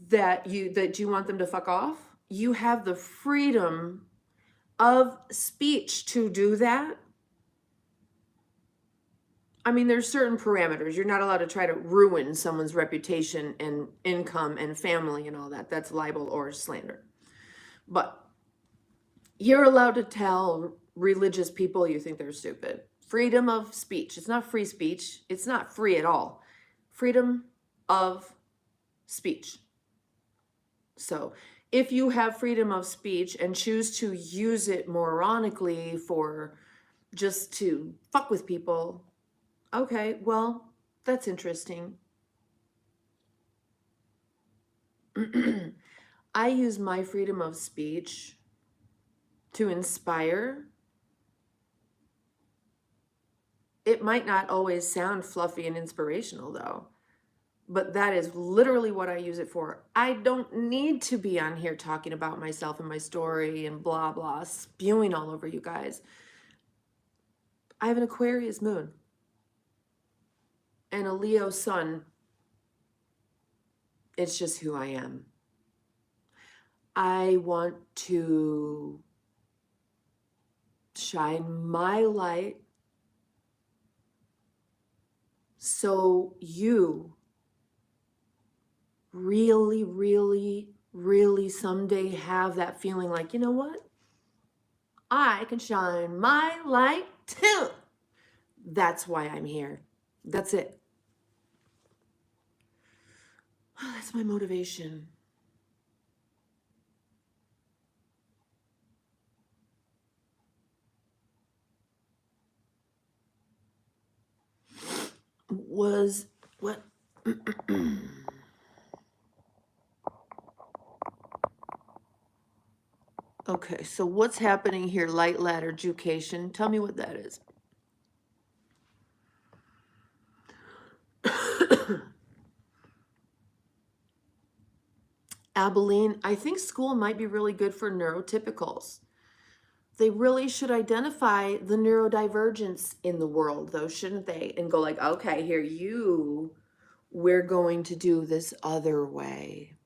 that you want them to fuck off. You have the freedom of speech to do that. I mean, there's certain parameters. You're not allowed to try to ruin someone's reputation and income and family and all that. That's libel or slander. But you're allowed to tell religious people you think they're stupid. Freedom of speech. It's not free speech. It's not free at all. Freedom of speech. So if you have freedom of speech and choose to use it moronically for just to fuck with people, okay, well, that's interesting. I use my freedom of speech to inspire. It might not always sound fluffy and inspirational though, but that is literally what I use it for. I don't need to be on here talking about myself and my story and blah, blah, spewing all over you guys. I have an Aquarius moon and a Leo sun. It's just who I am. I want to shine my light so you really, really, really someday have that feeling like, you know what? I can shine my light too. That's why I'm here. That's it. That's my motivation. Was what? Okay, so what's happening here? Light ladder education. Tell me what that is. Abilene, I think school might be really good for neurotypicals. They really should identify the neurodivergence in the world, though, shouldn't they? And go like, okay, here we're going to do this other way.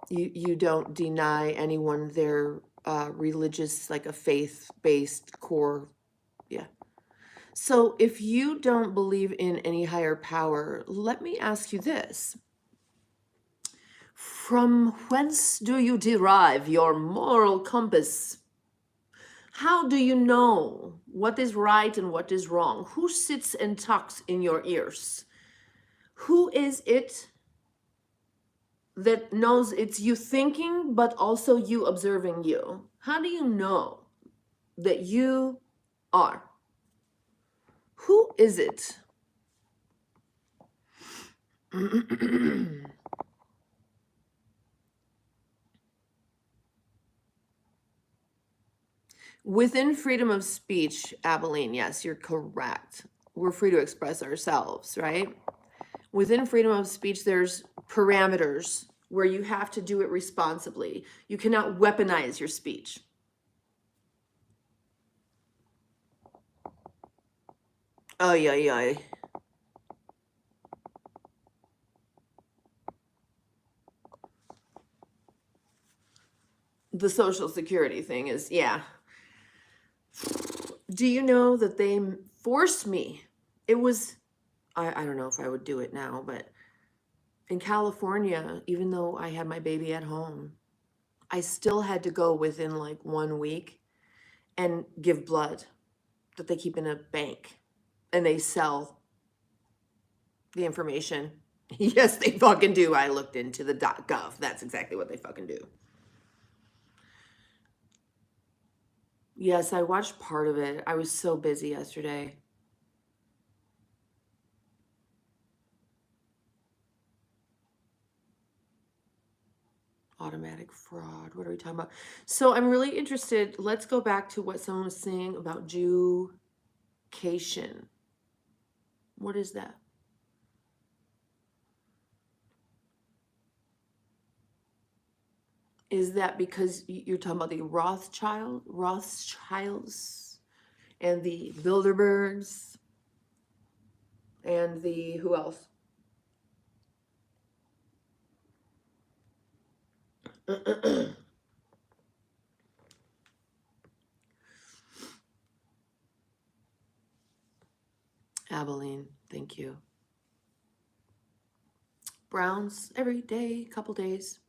You don't deny anyone their religious, like a faith-based core. Yeah. So if you don't believe in any higher power, let me ask you this. From whence do you derive your moral compass? How do you know what is right and what is wrong? Who sits and talks in your ears? Who is it that knows it's you thinking, but also you observing you? How do you know that you are? Who is it? Within freedom of speech, Abilene, yes, you're correct. We're free to express ourselves, right? Within freedom of speech, there's parameters where you have to do it responsibly. You cannot weaponize your speech. Ay, ay, ay. The Social Security thing is, yeah. Do you know that they forced me? It was, I don't know if I would do it now, but in California, even though I had my baby at home, I still had to go within like 1 week and give blood that they keep in a bank and they sell the information. Yes, they fucking do. I looked into the .gov. That's exactly what they fucking do. Yes, I watched part of it. I was so busy yesterday. Automatic fraud. What are we talking about? So I'm really interested. Let's go back to what someone was saying about Jewcation. What is that? Is that because you're talking about the Rothschilds and the Bilderbergs and the, who else? Abilene, thank you. Browns every day, couple days.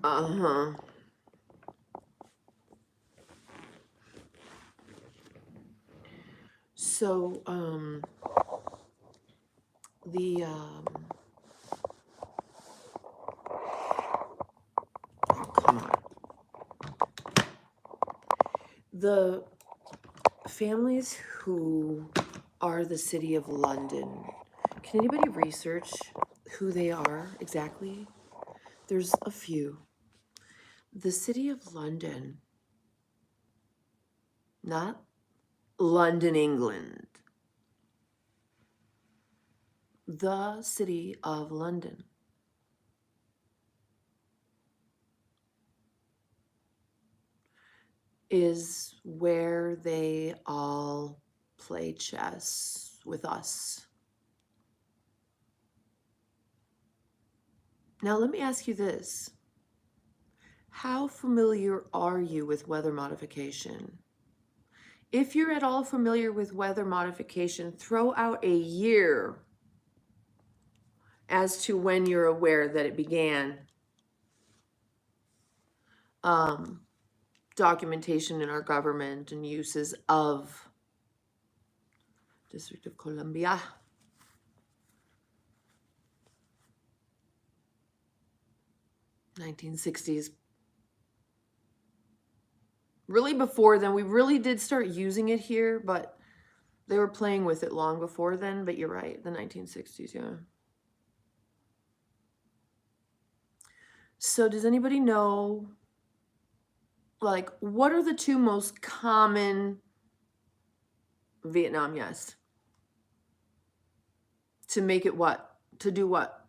Uh-huh. So, the, oh, come on. The families who are the City of London, can anybody research who they are exactly? There's a few. The City of London, not London, England. The City of London. Is where they all play chess with us. Now, let me ask you this. How familiar are you with weather modification? If you're at all familiar with weather modification, throw out a year as to when you're aware that it began. Documentation in our government and uses of District of Columbia. (1960s). Really before then, we really did start using it here, but they were playing with it long before then, but you're right, the 1960s, yeah. So does anybody know, like, what are the two most common Vietnam, yes. To make it what? To do what?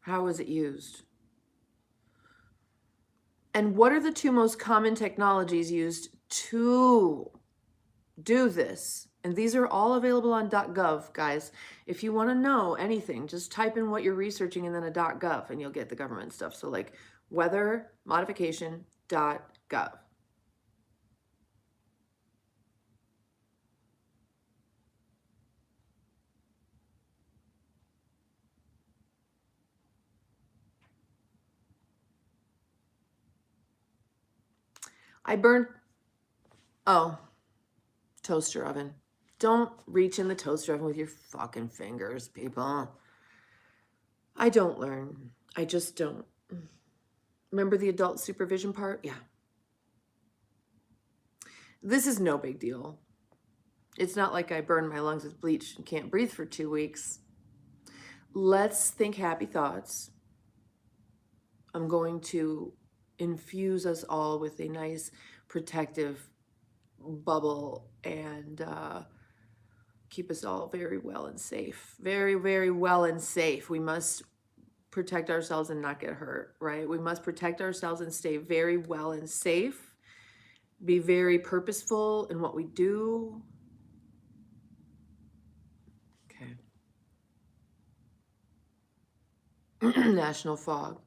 How is it used? And what are the two most common technologies used to do this? And these are all available on .gov, guys. If you want to know anything, just type in what you're researching and then a .gov and you'll get the government stuff. So like weather modification.gov. I burnt, oh, toaster oven. Don't reach in the toaster oven with your fucking fingers, people. I don't learn. I just don't. Remember the adult supervision part? Yeah. This is no big deal. It's not like I burned my lungs with bleach and can't breathe for 2 weeks. Let's think happy thoughts. I'm going to infuse us all with a nice protective bubble and keep us all very well and safe. Very, very well and safe. We must protect ourselves and not get hurt, right? We must protect ourselves and stay very well and safe. Be very purposeful in what we do. Okay. National fog.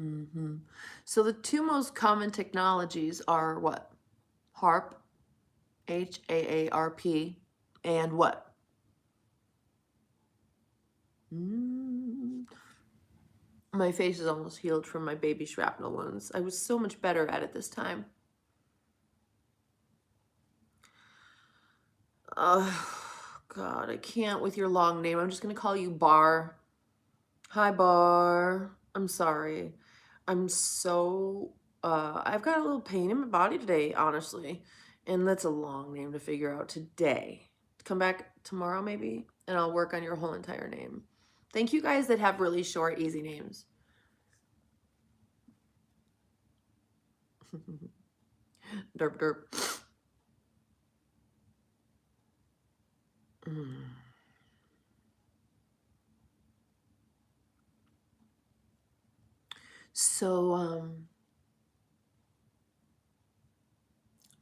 Mm-hmm. So the two most common technologies are what? HAARP, HAARP, and what? My face is almost healed from my baby shrapnel wounds. I was so much better at it this time. God, I can't with your long name. I'm just going to call you Bar. Hi, Bar. I'm sorry. I'm so, I've got a little pain in my body today, honestly. And that's a long name to figure out today. Come back tomorrow maybe, and I'll work on your whole entire name. Thank you guys that have really short, easy names. Derp derp. So,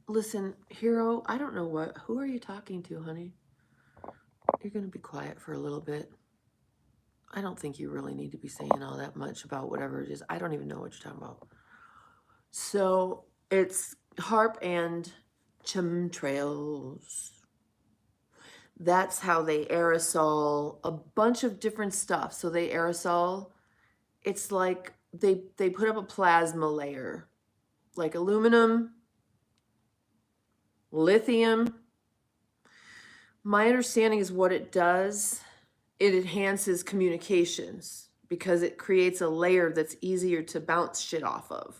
listen, Hero, I don't know who are you talking to, honey? You're going to be quiet for a little bit. I don't think you really need to be saying all that much about whatever it is. I don't even know what you're talking about. So, it's harp and chemtrails. That's how they aerosol a bunch of different stuff. So they aerosol, it's like they put up a plasma layer, like aluminum, lithium. My understanding is what it does, it enhances communications because it creates a layer that's easier to bounce shit off of.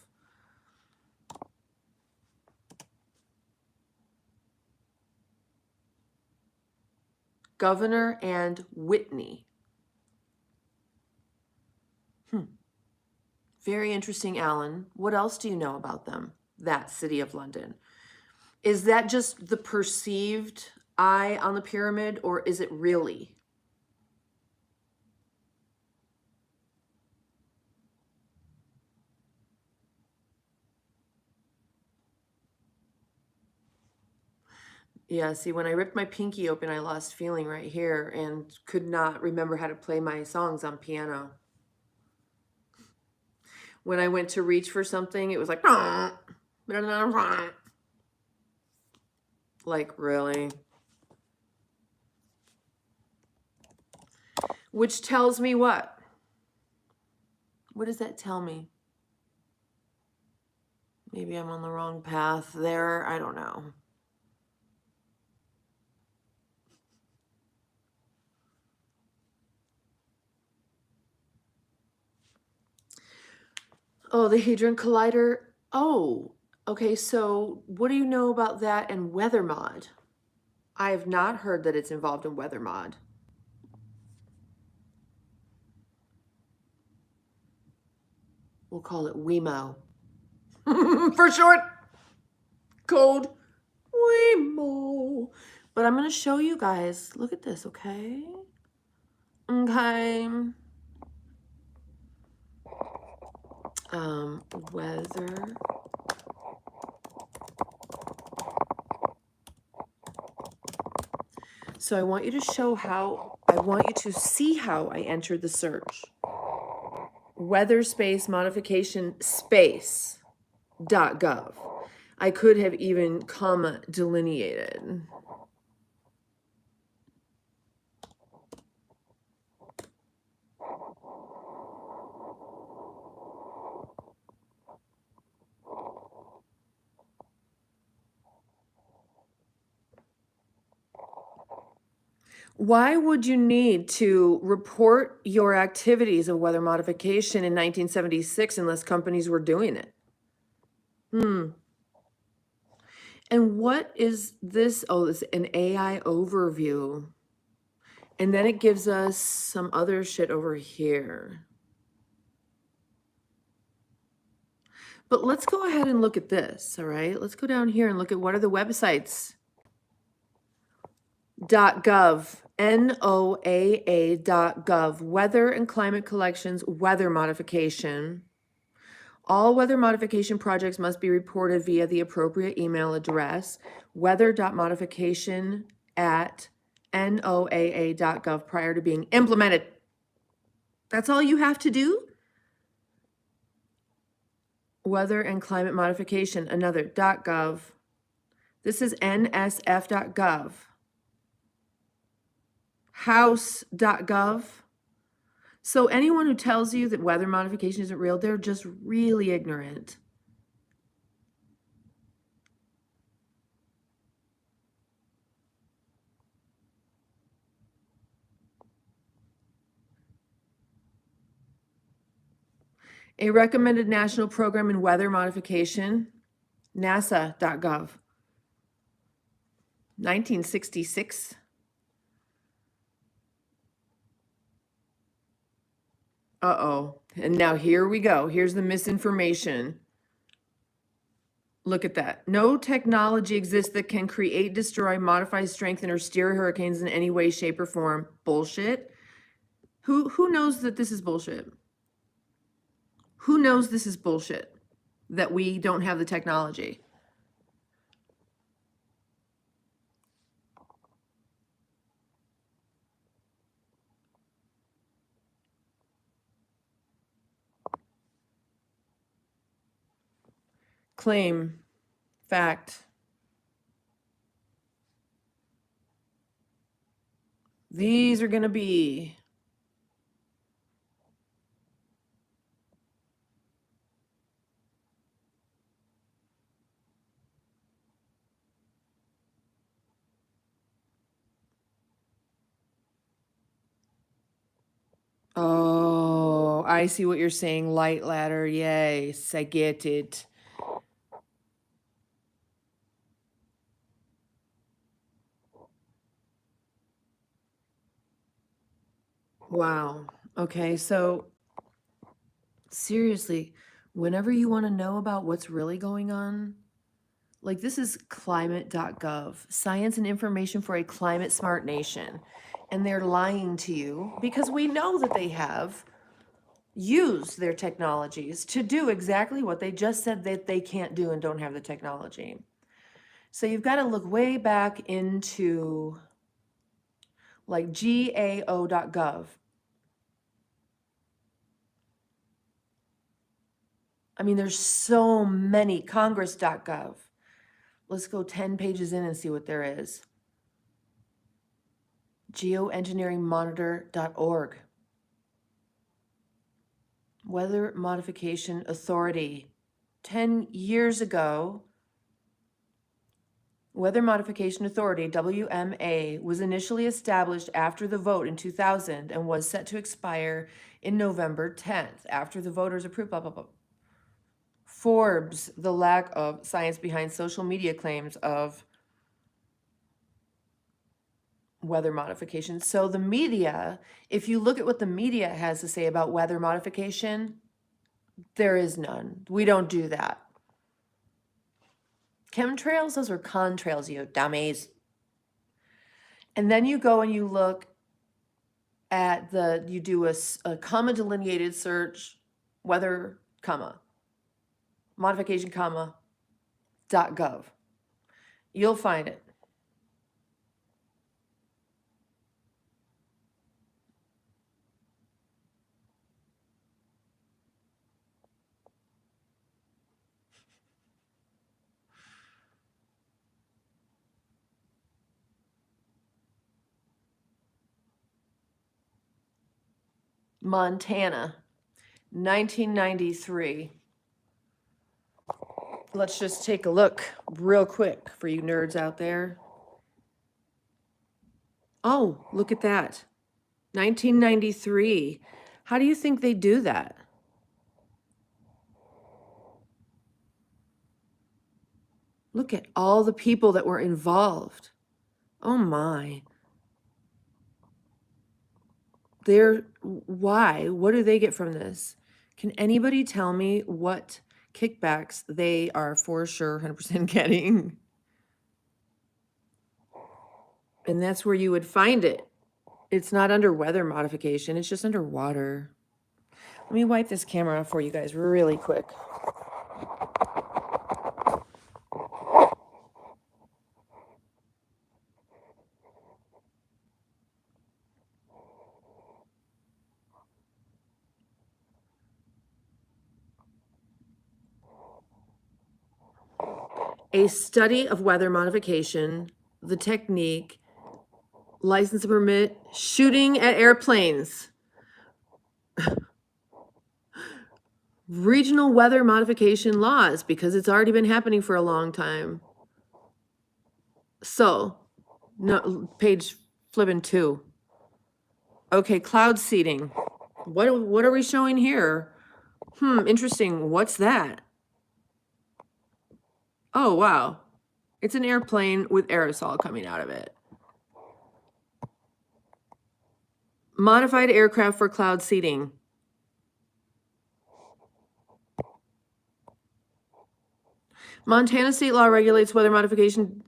Governor and Whitney. Very interesting, Alan. What else do you know about them? That City of London. Is that just the perceived eye on the pyramid, or is it really? Yeah, see, when I ripped my pinky open, I lost feeling right here and could not remember how to play my songs on piano. When I went to reach for something, it was like, like, really? Which tells me what? What does that tell me? Maybe I'm on the wrong path there. I don't know. Oh, the Hadron Collider. Oh, okay. So what do you know about that and weather mod? I have not heard that it's involved in weather mod. We'll call it WeMo. For short. Code WeMo. But I'm going to show you guys. Look at this, okay? Okay. Weather. So I want you to see how I entered the search. Weather space modification space .gov. I could have even comma delineated. Why would you need to report your activities of weather modification in 1976 unless companies were doing it? And what is this? Oh, it's an AI overview. And then it gives us some other shit over here. But let's go ahead and look at this, all right? Let's go down here and look at what are the websites. .gov, NOAA.gov, weather and climate collections, weather modification. All weather modification projects must be reported via the appropriate email address, weather.modification@noaa.gov prior to being implemented. That's all you have to do? Weather and climate modification, another .gov. This is nsf.gov. House.gov. So anyone who tells you that weather modification isn't real, they're just really ignorant. A recommended national program in weather modification, nasa.gov. 1966. Uh-oh. And now here we go. Here's the misinformation. Look at that. No technology exists that can create, destroy, modify, strengthen, or steer hurricanes in any way, shape, or form. Bullshit. Who knows that this is bullshit? Who knows this is bullshit? That we don't have the technology? Claim. Fact. These are going to be oh, I see what you're saying. Light ladder. Yes, I get it. Wow. Okay, so seriously, whenever you want to know about what's really going on, like this is climate.gov, science and information for a climate smart nation. And they're lying to you because we know that they have used their technologies to do exactly what they just said that they can't do and don't have the technology. So you've got to look way back into like gao.gov. I mean, there's so many. Congress.gov. Let's go 10 pages in and see what there is. Geoengineeringmonitor.org. Weather Modification Authority. 10 years ago, Weather Modification Authority, WMA, was initially established after the vote in 2000 and was set to expire in November 10th after the voters approved, blah, blah, blah. Forbes, the lack of science behind social media claims of weather modification. So the media, if you look at what the media has to say about weather modification, there is none. We don't do that. Chemtrails, those are contrails, you dummies. And then you go and you look at you do a comma delineated search, weather, comma, modification, comma, .gov. You'll find it. Montana, 1993. Let's just take a look real quick for you nerds out there. Oh, look at that. 1993. How do you think they do that? Look at all the people that were involved. Oh my. Why? What do they get from this? Can anybody tell me what kickbacks they are for sure 100% getting? And that's where you would find it. It's not under weather modification. It's just under water. Let me wipe this camera off for you guys really quick. A study of weather modification, the technique, license to permit shooting at airplanes. Regional weather modification laws, because it's already been happening for a long time. So, no, page flipping 2. Okay, cloud seeding. What are we showing here? Interesting. What's that? Oh, wow. It's an airplane with aerosol coming out of it. Modified aircraft for cloud seeding. Montana state law regulates weather modification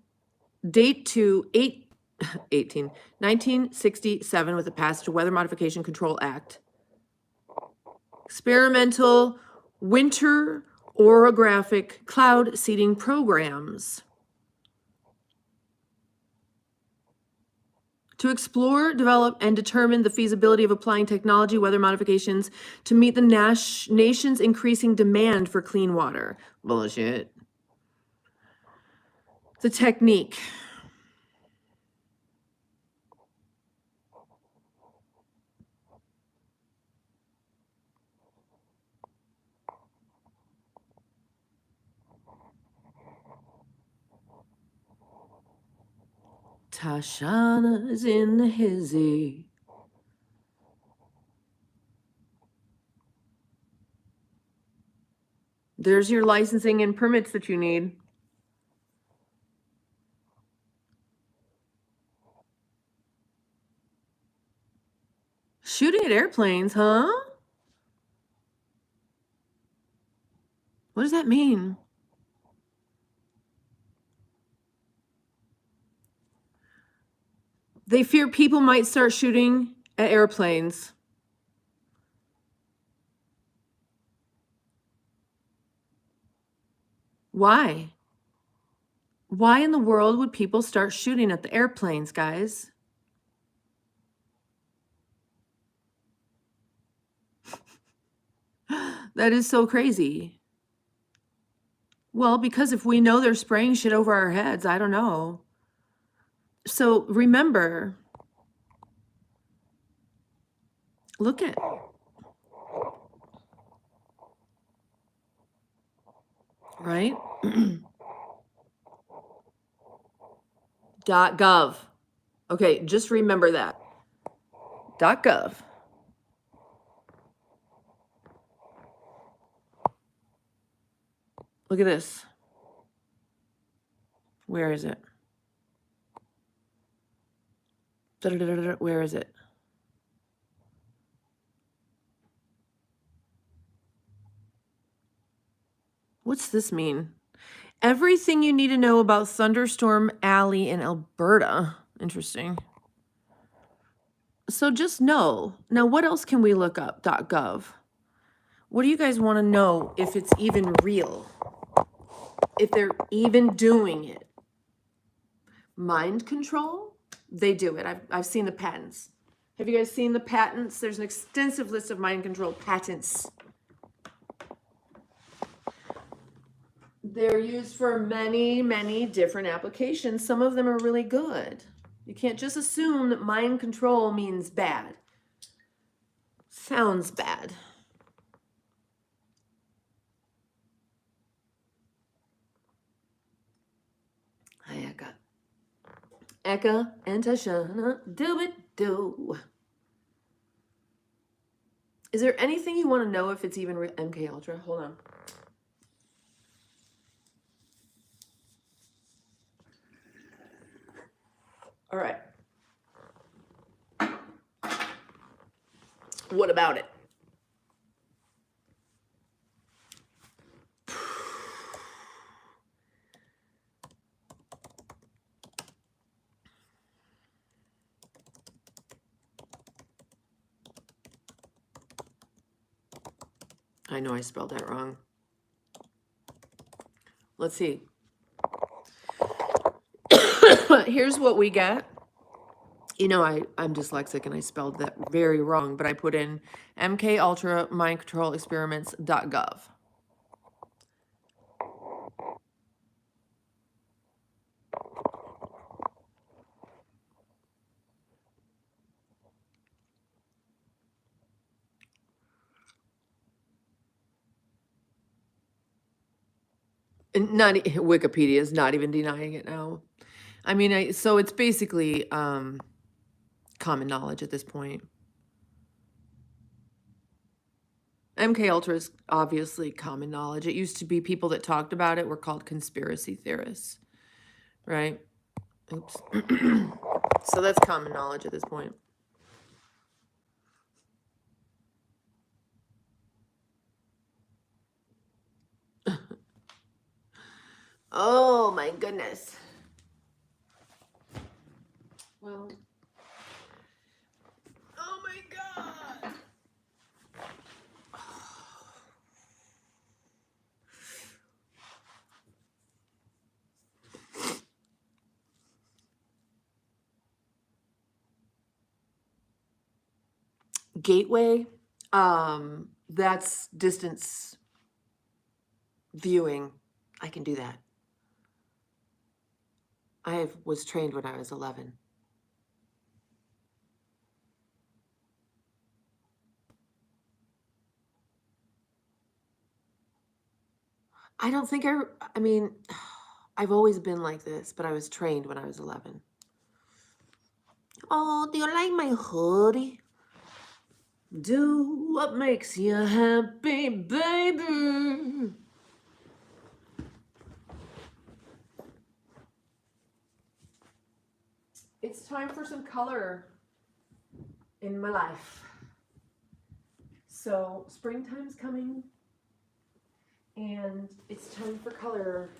date to 1967 with the passage of Weather Modification Control Act. Experimental winter orographic cloud seeding programs. To explore, develop, and determine the feasibility of applying technology, weather modifications to meet the nation's increasing demand for clean water. Bullshit. The technique. Tashana's in the hizzy. There's your licensing and permits that you need. Shooting at airplanes, huh? What does that mean? They fear people might start shooting at airplanes. Why? Why in the world would people start shooting at the airplanes, guys? That is so crazy. Well, because if we know they're spraying shit over our heads, I don't know. So remember, look at, right? .gov. Okay, just remember that. .gov. Look at this. Where is it? Where is it? What's this mean? Everything you need to know about Thunderstorm Alley in Alberta. Interesting. So just know. Now, what else can we look up? .gov. What do you guys want to know if it's even real? If they're even doing it? Mind control? They do it. I've seen the patents. Have you guys seen the patents? There's an extensive list of mind control patents. They're used for many, many different applications. Some of them are really good. You can't just assume that mind control means bad. Sounds bad. Hi, Eka and Tashana, do it, do. Is there anything you want to know if it's even MK Ultra? Hold on. All right. What about it? I know I spelled that wrong. Let's see. Here's what we get. You know, I'm dyslexic and I spelled that very wrong, but I put in MK Ultra Mind Control Experiments.gov. And not Wikipedia is not even denying it now. I mean, so it's basically common knowledge at this point. MK Ultra is obviously common knowledge. It used to be people that talked about it were called conspiracy theorists, right? Oops. So that's common knowledge at this point. Oh my goodness. Well, oh my God. Gateway, that's distance viewing. I can do that. I was trained when I was 11. I don't think I mean, I've always been like this, but I was trained when I was 11. Oh, do you like my hoodie? Do what makes you happy, baby. It's time for some color in my life. So springtime's coming, and it's time for color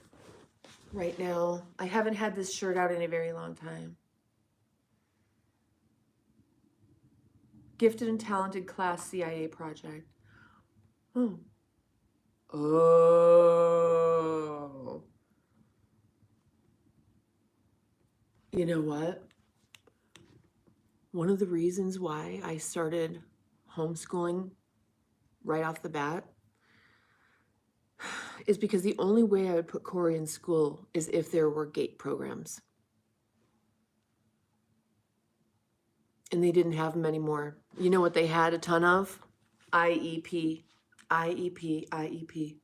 right now. I haven't had this shirt out in a very long time. Gifted and Talented Class CIA Project. Oh. Oh. You know what? One of the reasons why I started homeschooling right off the bat is because the only way I would put Corey in school is if there were GATE programs. And they didn't have them anymore. You know what they had a ton of? IEP, IEP, IEP.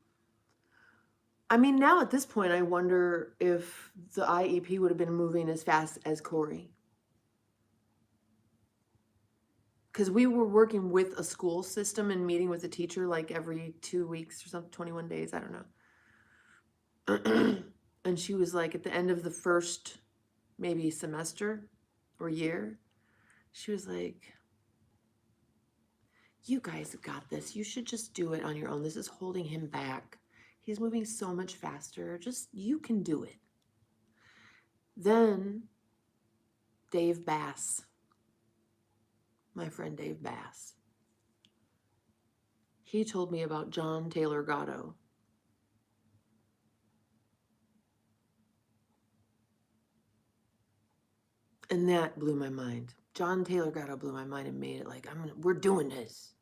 I mean, now at this point, I wonder if the IEP would have been moving as fast as Corey. Because we were working with a school system and meeting with a teacher like every 2 weeks or something, 21 days, I don't know. And she was like, at the end of the first maybe semester or year, she was like, you guys have got this. You should just do it on your own. This is holding him back. He's moving so much faster. Just, you can do it. Then Dave Bass, my friend Dave Bass, he told me about John Taylor Gatto. And that blew my mind. John Taylor Gatto blew my mind and made it like, we're doing this.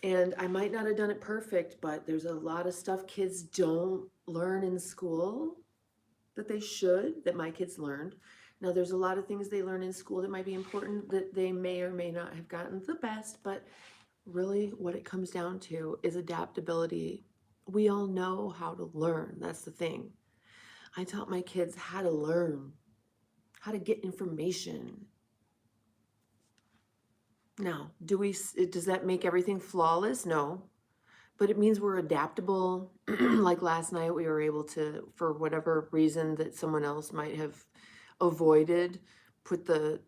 And I might not have done it perfect, but there's a lot of stuff kids don't learn in school that they should, that my kids learned. Now, there's a lot of things they learn in school that might be important that they may or may not have gotten the best, but really what it comes down to is adaptability. We all know how to learn. That's the thing. I taught my kids how to learn, how to get information. Now, does that make everything flawless? No. But it means we're adaptable. Like last night, we were able to, for whatever reason that someone else might have avoided, put the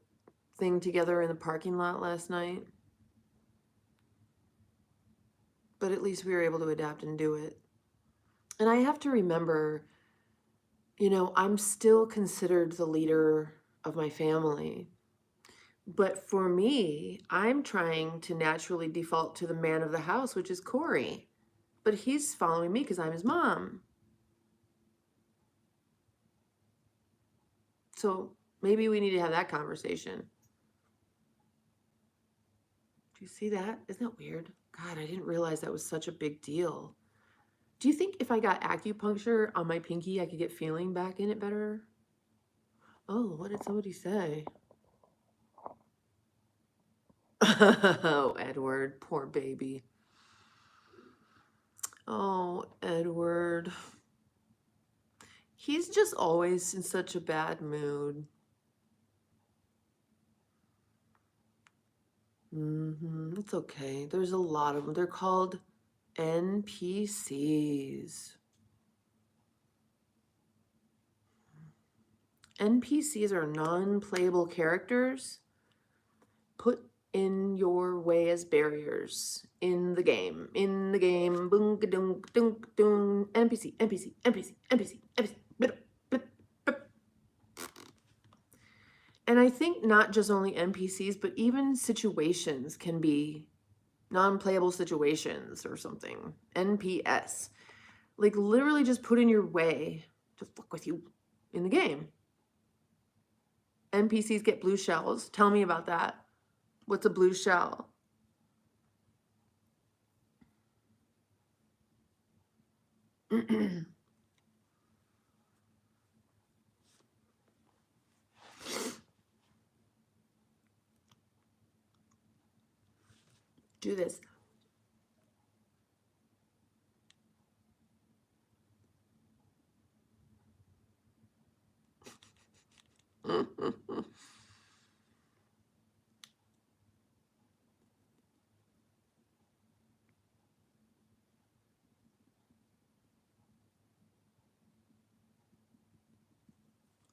thing together in the parking lot last night. But at least we were able to adapt and do it. And I have to remember, I'm still considered the leader of my family. But for me, I'm trying to naturally default to the man of the house, which is Corey. But he's following me because I'm his mom. So maybe we need to have that conversation. Do you see that? Isn't that weird? God, I didn't realize that was such a big deal. Do you think if I got acupuncture on my pinky, I could get feeling back in it better? Oh, what did somebody say? Oh, Edward, poor baby. Oh, Edward. He's just always in such a bad mood. It's okay. There's a lot of them. They're called NPCs. NPCs are non-playable characters put in your way as barriers in the game. Boom, dunk, dunk, dunk. NPC, NPC, NPC, NPC, NPC. Blip, blip, blip. And I think not just only NPCs, but even situations can be non-playable situations or something. NPS. Like literally just put in your way to fuck with you in the game. NPCs get blue shells. Tell me about that. What's a blue shell? Do this.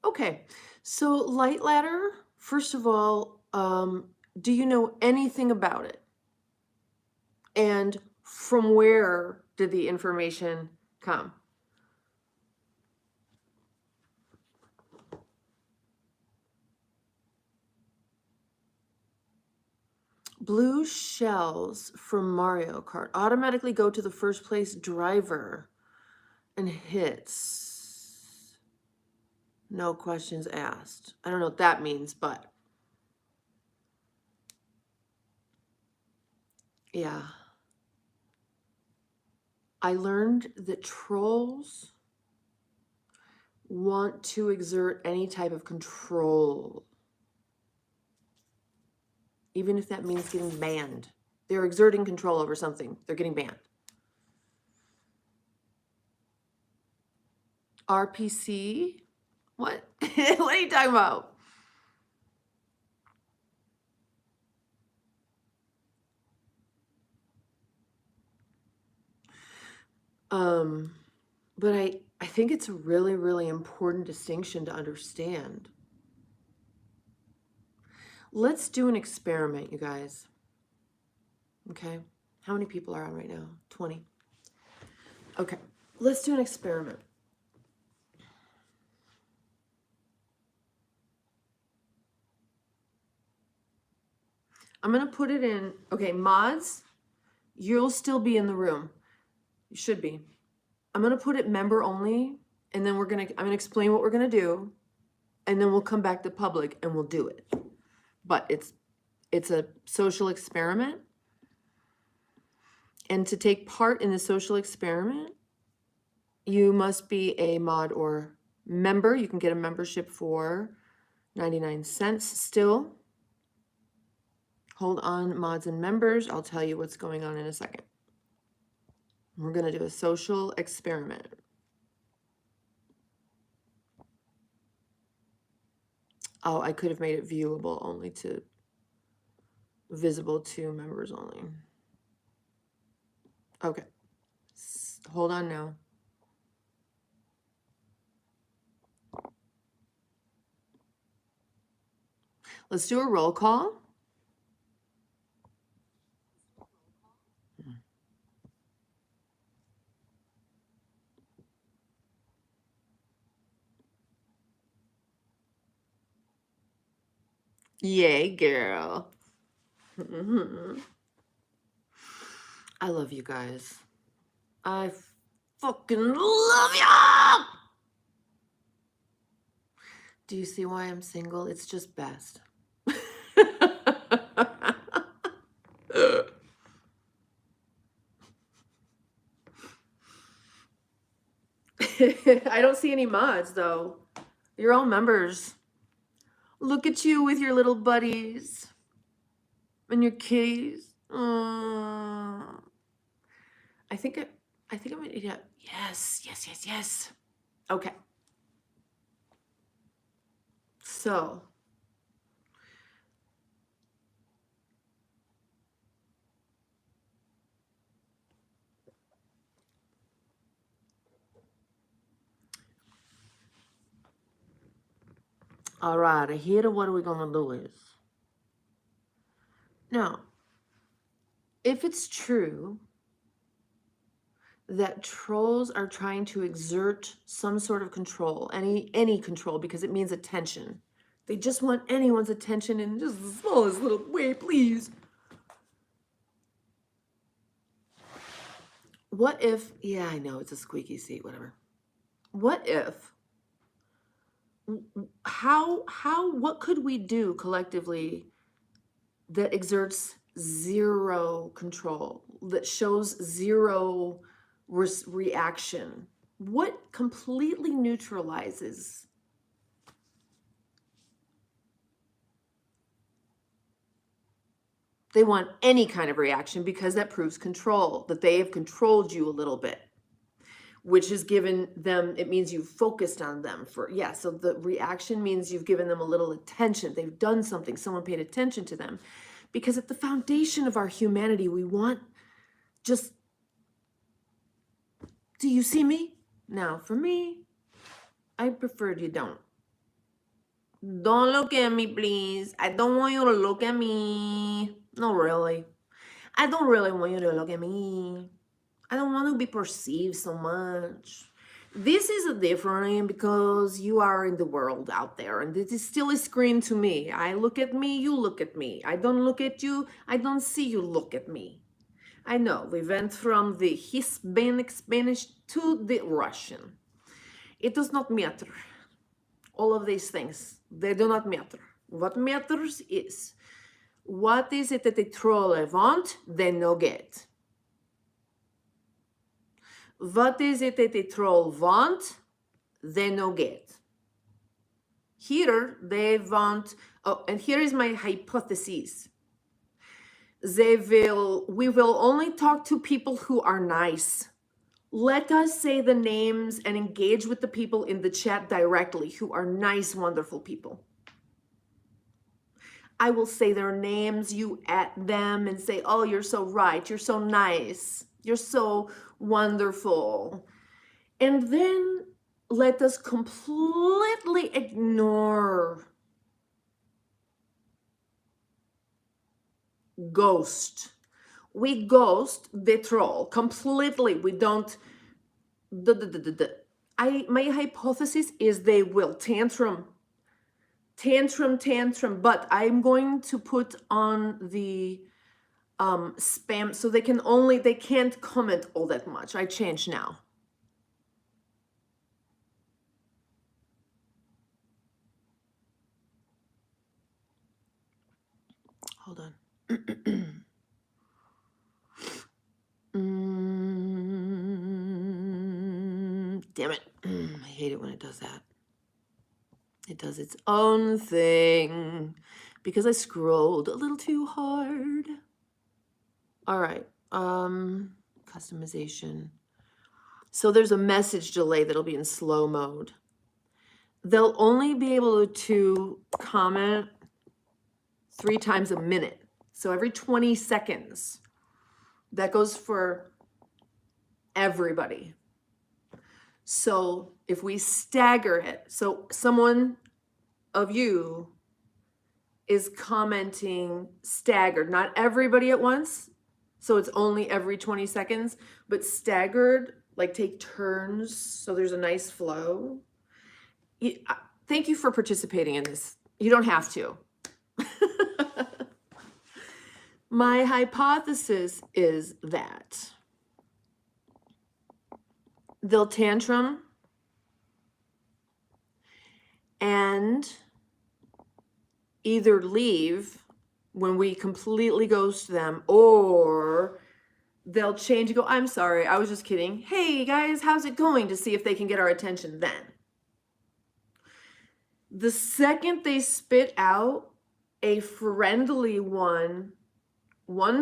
Okay, so light ladder, first of all, do you know anything about it? And from where did the information come? Blue shells from Mario Kart automatically go to the first place driver and hits. No questions asked. I don't know what that means, but yeah. I learned that trolls want to exert any type of control, even if that means getting banned. They're exerting control over something. They're getting banned. RPC? What? What are you talking about? But I think it's a really, really important distinction to understand. Let's do an experiment, you guys. Okay. How many people are on right now? 20. Okay. Let's do an experiment. I'm going to put it in. Okay, mods, you'll still be in the room. You should be. I'm going to put it member only, and then I'm going to explain what we're going to do, and then we'll come back to public and we'll do it. But it's a social experiment. And to take part in the social experiment, you must be a mod or member. You can get a membership for 99 cents still. Hold on, mods and members. I'll tell you what's going on in a second. We're going to do a social experiment. Oh, I could have made it viewable only to visible to members only. Okay. Hold on now. Let's do a roll call. Yay, girl. I love you guys. I fucking love ya! Do you see why I'm single? It's just best. I don't see any mods though. You're all members. Look at you with your little buddies and your kitties. I think I'm gonna eat it. Yes. Okay. So all right, here what are we gonna do is Now, if it's true that trolls are trying to exert some sort of control, any control, because it means attention. They just want anyone's attention in just the smallest little way, please. What if, yeah, I know it's a squeaky seat, whatever. What if, what could we do collectively that exerts zero control, that shows zero reaction? What completely neutralizes? They want any kind of reaction because that proves control, that they have controlled you a little bit, which has given them, it means you've focused on them for, yeah, so the reaction means you've given them a little attention. They've done something, someone paid attention to them. Because at the foundation of our humanity, we want just, do you see me? Now, for me, I prefer you don't. Don't look at me, please. I don't want you to look at me. No, really. I don't really want you to look at me. I don't want to be perceived so much. This is a different because you are in the world out there, and this is still a screen to me. I look at me, you look at me. I don't look at you, I don't see you look at me. I know, we went from the Hispanic Spanish to the Russian. It does not matter. All of these things, they do not matter. What matters is, what is it that the troll want, they no get. What is it that the troll want, they no get. Here, they want, oh, and here is my hypothesis. We will only talk to people who are nice. Let us say the names and engage with the people in the chat directly who are nice, wonderful people. I will say their names, you at them and say, oh, you're so right, you're so nice, you're so wonderful. And then let us completely ignore, ghost. We ghost the troll completely. We don't, my hypothesis is they will tantrum, but I'm going to put on the spam so they can't comment all that much. I change now. Hold on. Damn it. I hate it when it does that. It does its own thing because I scrolled a little too hard. All right. Customization. So there's a message delay that'll be in slow mode. They'll only be able to comment 3 times a minute. So every 20 seconds. That goes for everybody. So if we stagger it, so someone of you is commenting staggered, not everybody at once. So it's only every 20 seconds, but staggered, like take turns. So there's a nice flow. Thank you for participating in this. You don't have to. My hypothesis is that they'll tantrum and either leave when we completely ghost them, or they'll change and go, I'm sorry, I was just kidding. Hey guys, how's it going? To see if they can get our attention then. The second they spit out a friendly one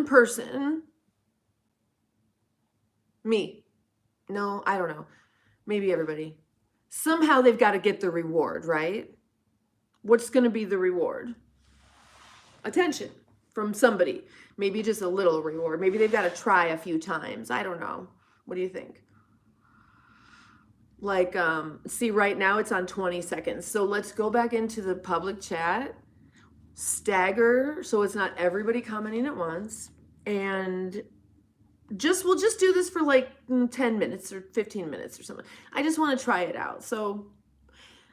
person, me, no, I don't know, maybe everybody, somehow they've got to get the reward, right? What's going to be the reward? Attention from somebody. Maybe just a little reward. Maybe they've got to try a few times. I don't know. What do you think? Like, see, right now it's on 20 seconds. So let's go back into the public chat. stagger so it's not everybody commenting at once, and we'll just do this for like 10 minutes or 15 minutes or something. I just want to try it out. So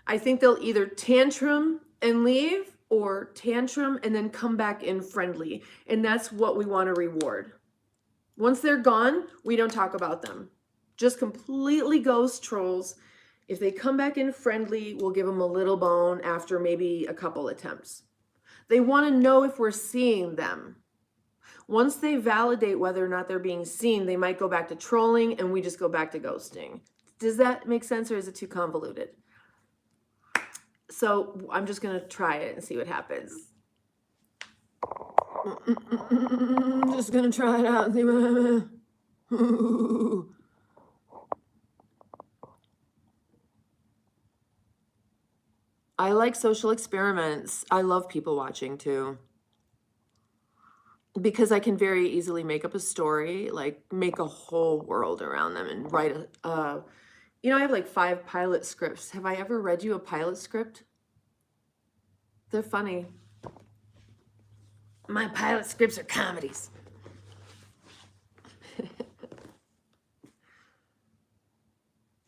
I think they'll either tantrum and leave or tantrum and then come back in friendly. And that's what we want to reward. Once they're gone, we don't talk about them. Just completely ghost trolls. If they come back in friendly, we'll give them a little bone after maybe a couple attempts. They want to know if we're seeing them. Once they validate whether or not they're being seen, they might go back to trolling and we just go back to ghosting. Does that make sense, or is it too convoluted? So I'm just going to try it and see what happens. I'm just going to try it out and see what happens. I like social experiments. I love people watching too, because I can very easily make up a story, like make a whole world around them and write I have like 5 pilot scripts. Have I ever read you a pilot script? They're funny. My pilot scripts are comedies.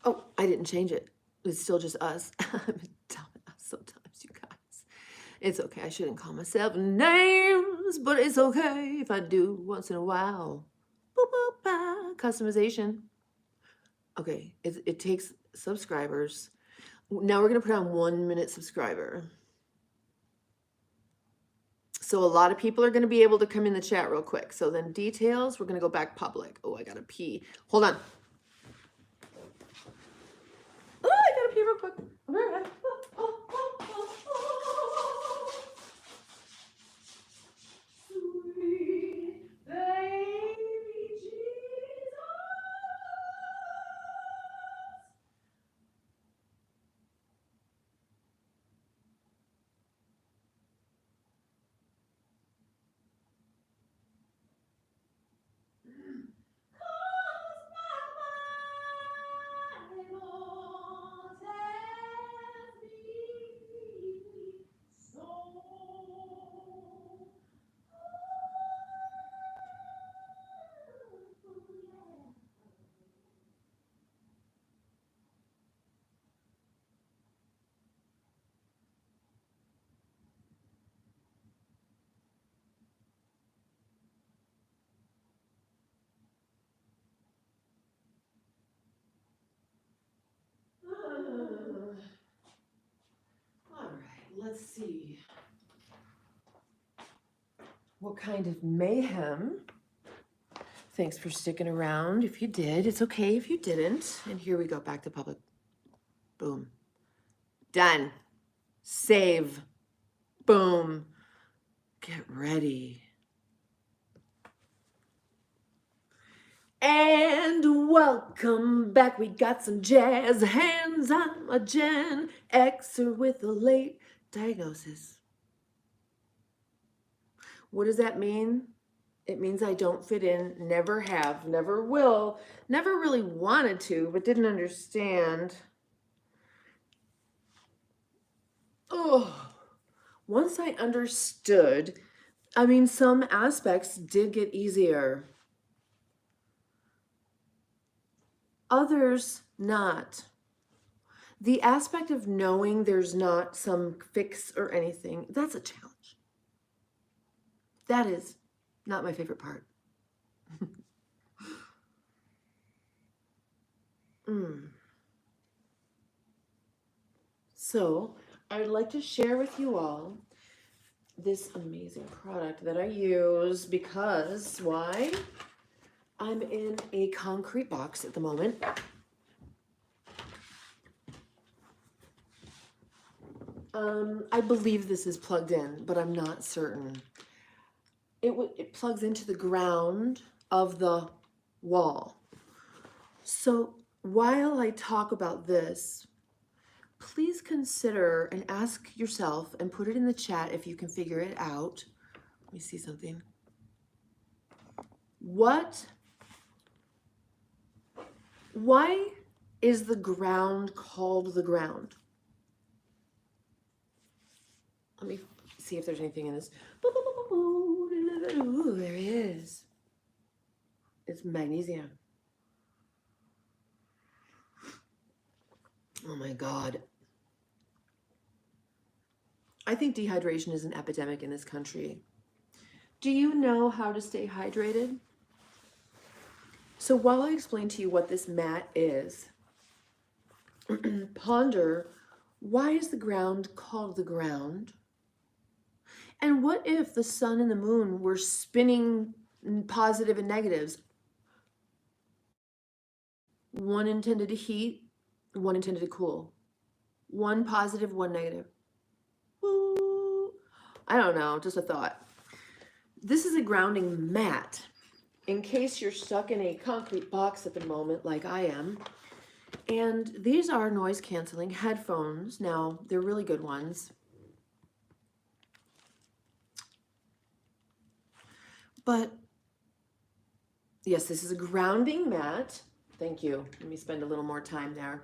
Oh, I didn't change it. It's still just us. I'm a dumbass sometimes, you guys. It's okay. I shouldn't call myself names, but it's okay if I do once in a while. Boop, boop, bah. Customization. Okay, it takes subscribers. Now we're going to put on 1 minute subscriber. So a lot of people are going to be able to come in the chat real quick. So then details, we're going to go back public. Oh, I got to pee. Hold on. Oh, I got to pee real quick. I'll be right back. Sweet baby Jesus. All right, let's see. What kind of mayhem? Thanks for sticking around. If you did, it's okay if you didn't. And here we go, back to public. Boom. Done. Save. Boom. Get ready. And welcome back. We got some jazz hands. I'm a Gen Xer with a late diagnosis. What does that mean? It means I don't fit in, never have, never will, never really wanted to, but didn't understand. Oh, once I understood, some aspects did get easier. Others not. The aspect of knowing there's not some fix or anything, that's a challenge. That is not my favorite part. So I would like to share with you all this amazing product that I use because, why? I'm in a concrete box at the moment. I believe this is plugged in, but I'm not certain. It plugs into the ground of the wall. So while I talk about this, please consider and ask yourself and put it in the chat if you can figure it out. Let me see something. Why is the ground called the ground? Let me see if there's anything in this. Ooh, there is. It's magnesium. Oh my God. I think dehydration is an epidemic in this country. Do you know how to stay hydrated? So while I explain to you what this mat is, ponder, why is the ground called the ground? And what if the sun and the moon were spinning positive and negatives? One intended to heat, one intended to cool. One positive, one negative. Woo. I don't know, just a thought. This is a grounding mat. In case you're stuck in a concrete box at the moment, like I am. And these are noise canceling headphones. Now, they're really good ones. But yes, this is a grounding mat. Thank you. Let me spend a little more time there.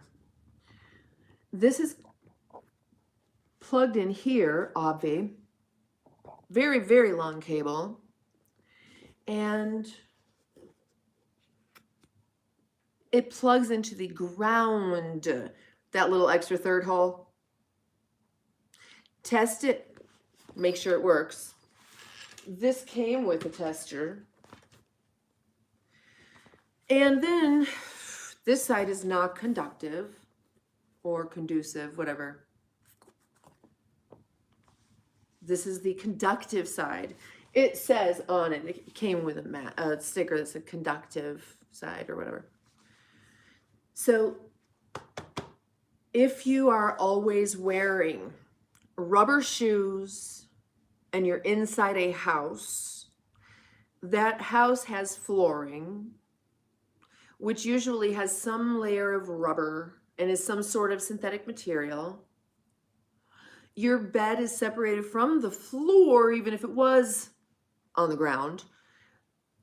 This is plugged in here, obvi. Very, very long cable. And it plugs into the ground, that little extra third hole. Test it, make sure it works. This came with a tester. And then this side is not conductive or conducive, whatever. This is the conductive side. It says on it, it came with a sticker that said conductive side or whatever. So if you are always wearing rubber shoes and you're inside a house, that house has flooring, which usually has some layer of rubber and is some sort of synthetic material. Your bed is separated from the floor, even if it was on the ground,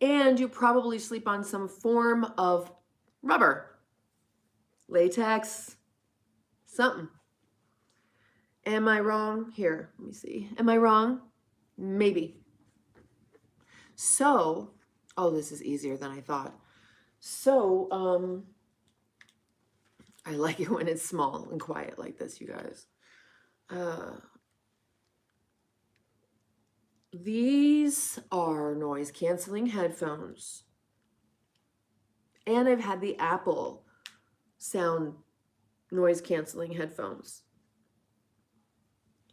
and you probably sleep on some form of rubber, latex, something. Am I wrong? Here, let me see. Am I wrong? Maybe. So, oh, this is easier than I thought. So, I like it when it's small and quiet like this, you guys. These are noise canceling headphones. And I've had the Apple sound noise canceling headphones.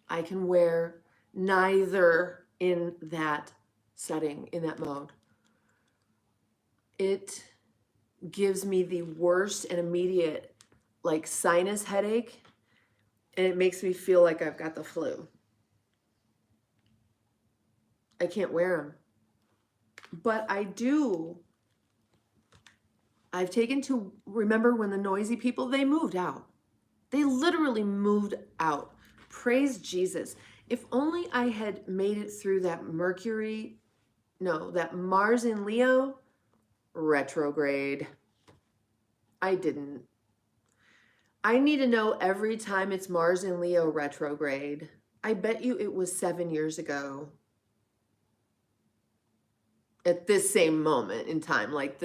I can wear neither in that setting, in that mode. It gives me the worst and immediate like sinus headache, and it makes me feel like I've got the flu. I can't wear them. But I've taken to, remember when the noisy people, they moved out. They literally moved out. Praise Jesus. If only I had made it through that that Mars in Leo retrograde. I didn't. I need to know every time it's Mars in Leo retrograde. I bet you it was 7 years ago. At this same moment in time, like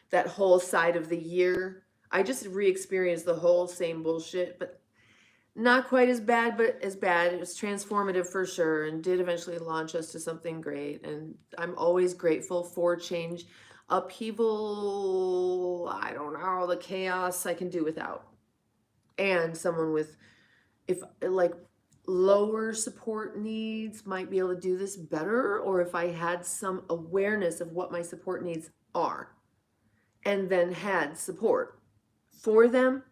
that whole side of the year. I just re-experienced the whole same bullshit, but not quite as bad, but as bad. It was transformative for sure and did eventually launch us to something great. And I'm always grateful for change. Upheaval, I don't know, the chaos I can do without. And someone with, if like lower support needs might be able to do this better, or if I had some awareness of what my support needs are and then had support for them.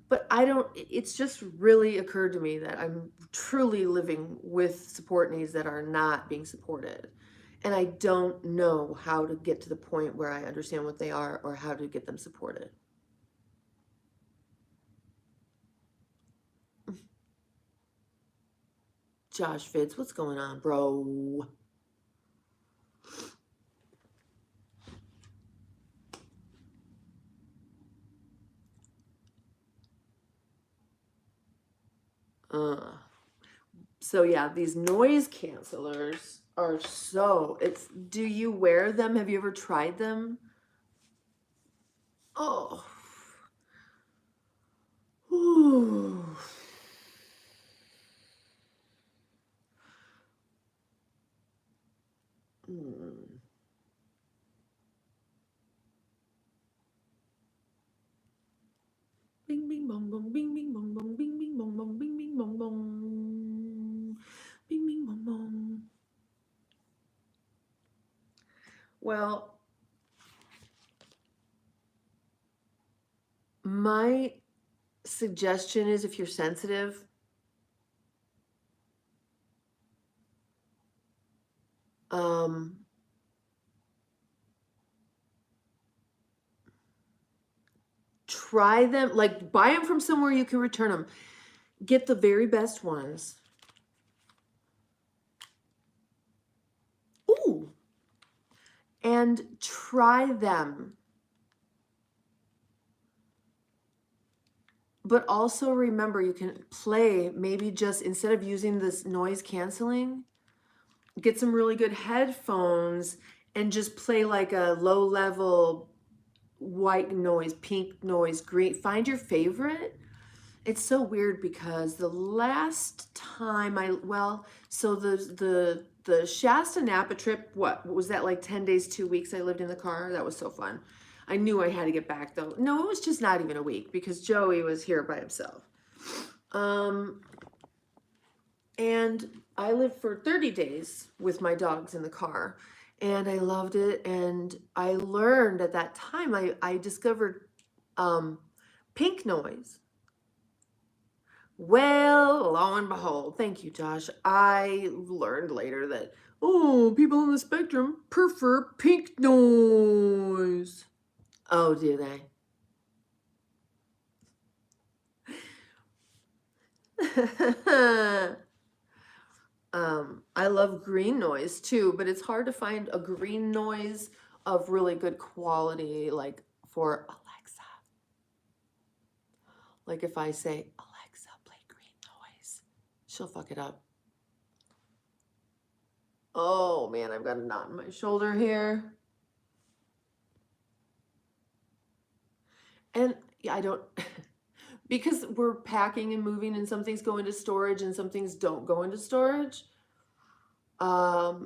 But it's just really occurred to me that I'm truly living with support needs that are not being supported. And I don't know how to get to the point where I understand what they are or how to get them supported. Josh Fitz, what's going on, bro? So yeah, these noise cancelers are do you wear them? Have you ever tried them? Oh. Ooh. Mm. Bing bing bong bong bing bing bong bong bing bing bong bong bing bing bong bong bing bing bong bong. Well, my suggestion is if you're sensitive, try them, like buy them from somewhere you can return them. Get the very best ones. Ooh. And try them. But also remember, you can play, maybe just instead of using this noise canceling, get some really good headphones and just play like a low level white noise, pink noise, green. Find your favorite. It's so weird because the last time so the Shasta Napa trip, what was that, like 10 days, 2 weeks I lived in the car? That was so fun. I knew I had to get back though. No, it was just not even a week because Joey was here by himself. And I lived for 30 days with my dogs in the car and I loved it. And I learned at that time, I discovered pink noise. Well, lo and behold, thank you, Josh. I learned later that, people on the spectrum prefer pink noise. Oh, do they? I love green noise too, but it's hard to find a green noise of really good quality, like for Alexa. Like if I say, Alexa, play green noise, she'll fuck it up. Oh man, I've got a knot in my shoulder here. And yeah, I don't, because we're packing and moving and some things go into storage and some things don't go into storage.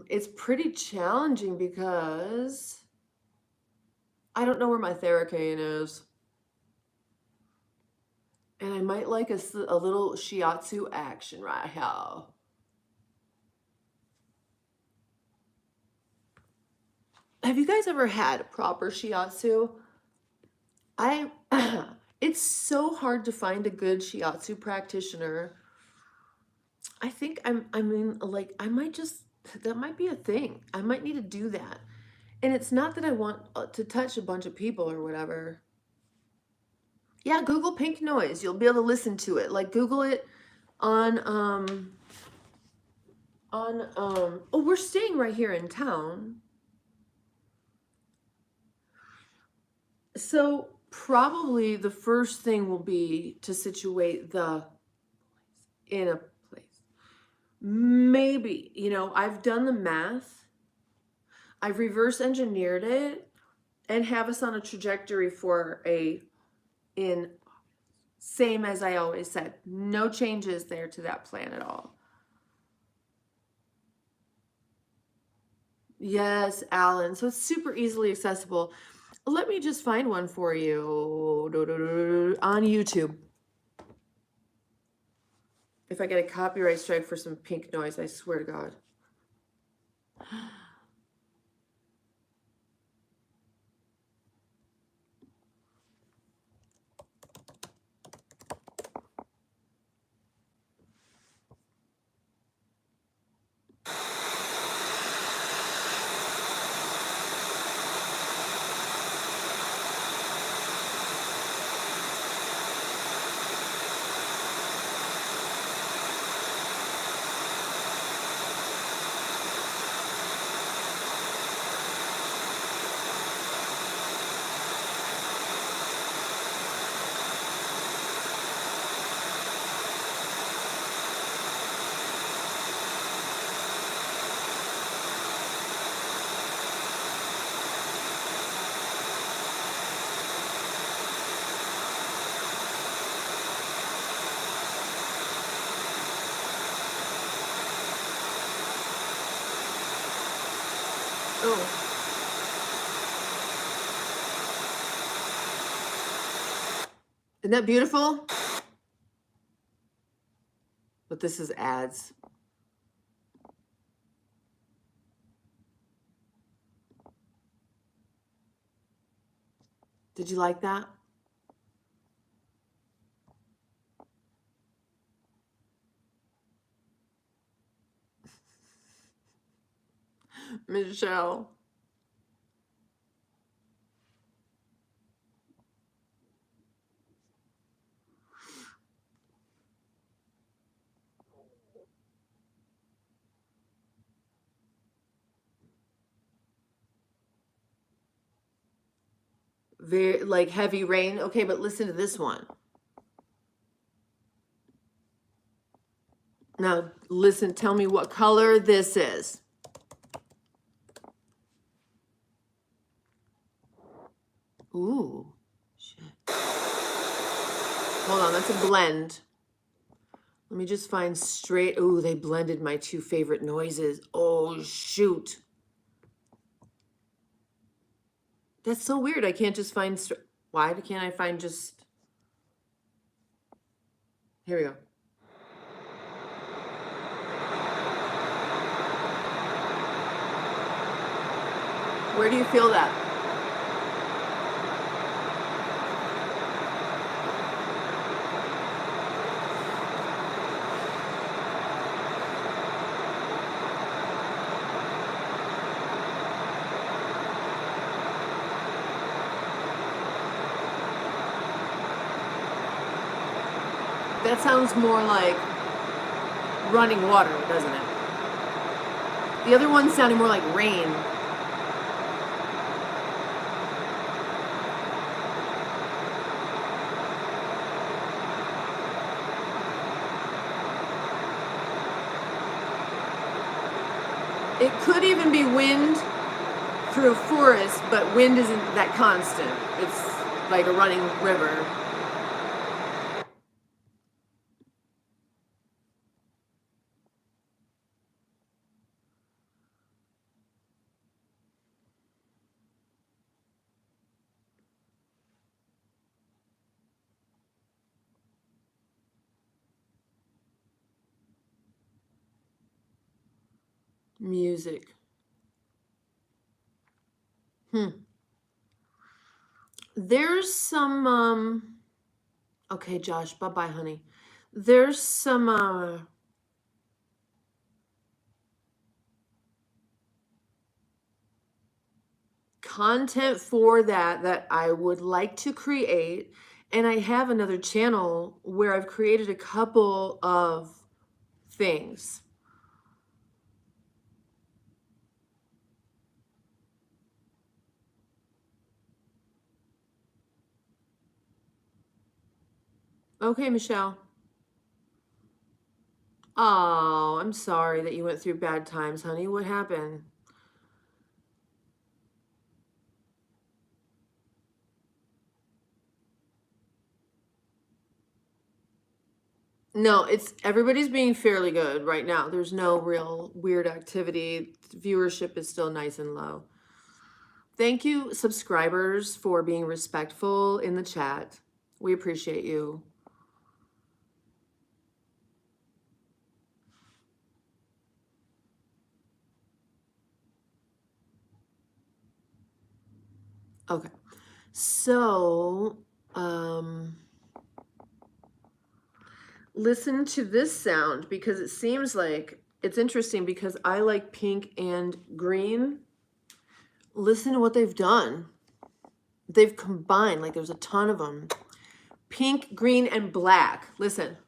It's pretty challenging because I don't know where my Theracane is. And I might like a little shiatsu action right here. Have you guys ever had proper shiatsu? It's so hard to find a good shiatsu practitioner. I think I might that might be a thing. I might need to do that. And it's not that I want to touch a bunch of people or whatever. Yeah, Google pink noise. You'll be able to listen to it. Like Google it on we're staying right here in town. So probably the first thing will be to situate in a place. Maybe, I've done the math. I've reverse engineered it and have us on a trajectory for same as I always said, no changes there to that plan at all. Yes, Alan. So it's super easily accessible. Let me just find one for you on YouTube. If I get a copyright strike for some pink noise, I swear to God. Oh. Isn't that beautiful? But this is ads. Did you like that? Michelle. Very like heavy rain. Okay, but listen to this one. Now listen, tell me what color this is. Ooh, shit. Hold on, that's a blend. Let me just find straight. Ooh, they blended my two favorite noises. Oh, shoot. That's so weird. I can't just find. Why can't I find just. Here we go. Where do you feel that? That sounds more like running water, doesn't it? The other one's sounding more like rain. It could even be wind through a forest, but wind isn't that constant. It's like a running river. Music. There's some okay, Josh, bye-bye, honey. There's some content for that I would like to create, and I have another channel where I've created a couple of things. Okay, Michelle. Oh, I'm sorry that you went through bad times, honey. What happened? No, it's everybody's being fairly good right now. There's no real weird activity. Viewership is still nice and low. Thank you, subscribers, for being respectful in the chat. We appreciate you. Okay. So, listen to this sound because it seems like it's interesting because I like pink and green. Listen to what they've done. They've combined, like there's a ton of them. Pink, green, and black. Listen.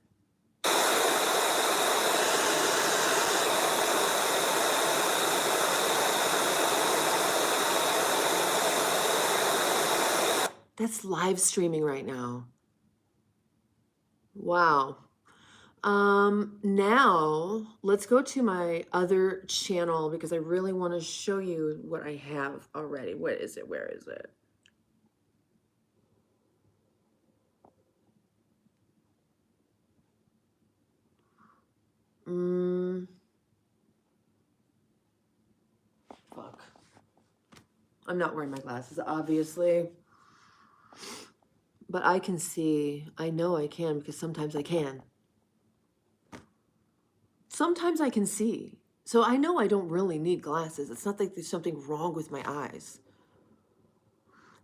That's live streaming right now. Wow. Now let's go to my other channel because I really want to show you what I have already. What is it? Where is it? Fuck. I'm not wearing my glasses, obviously. But I can see. I know I can because sometimes I can. Sometimes I can see. So I know I don't really need glasses. It's not like there's something wrong with my eyes.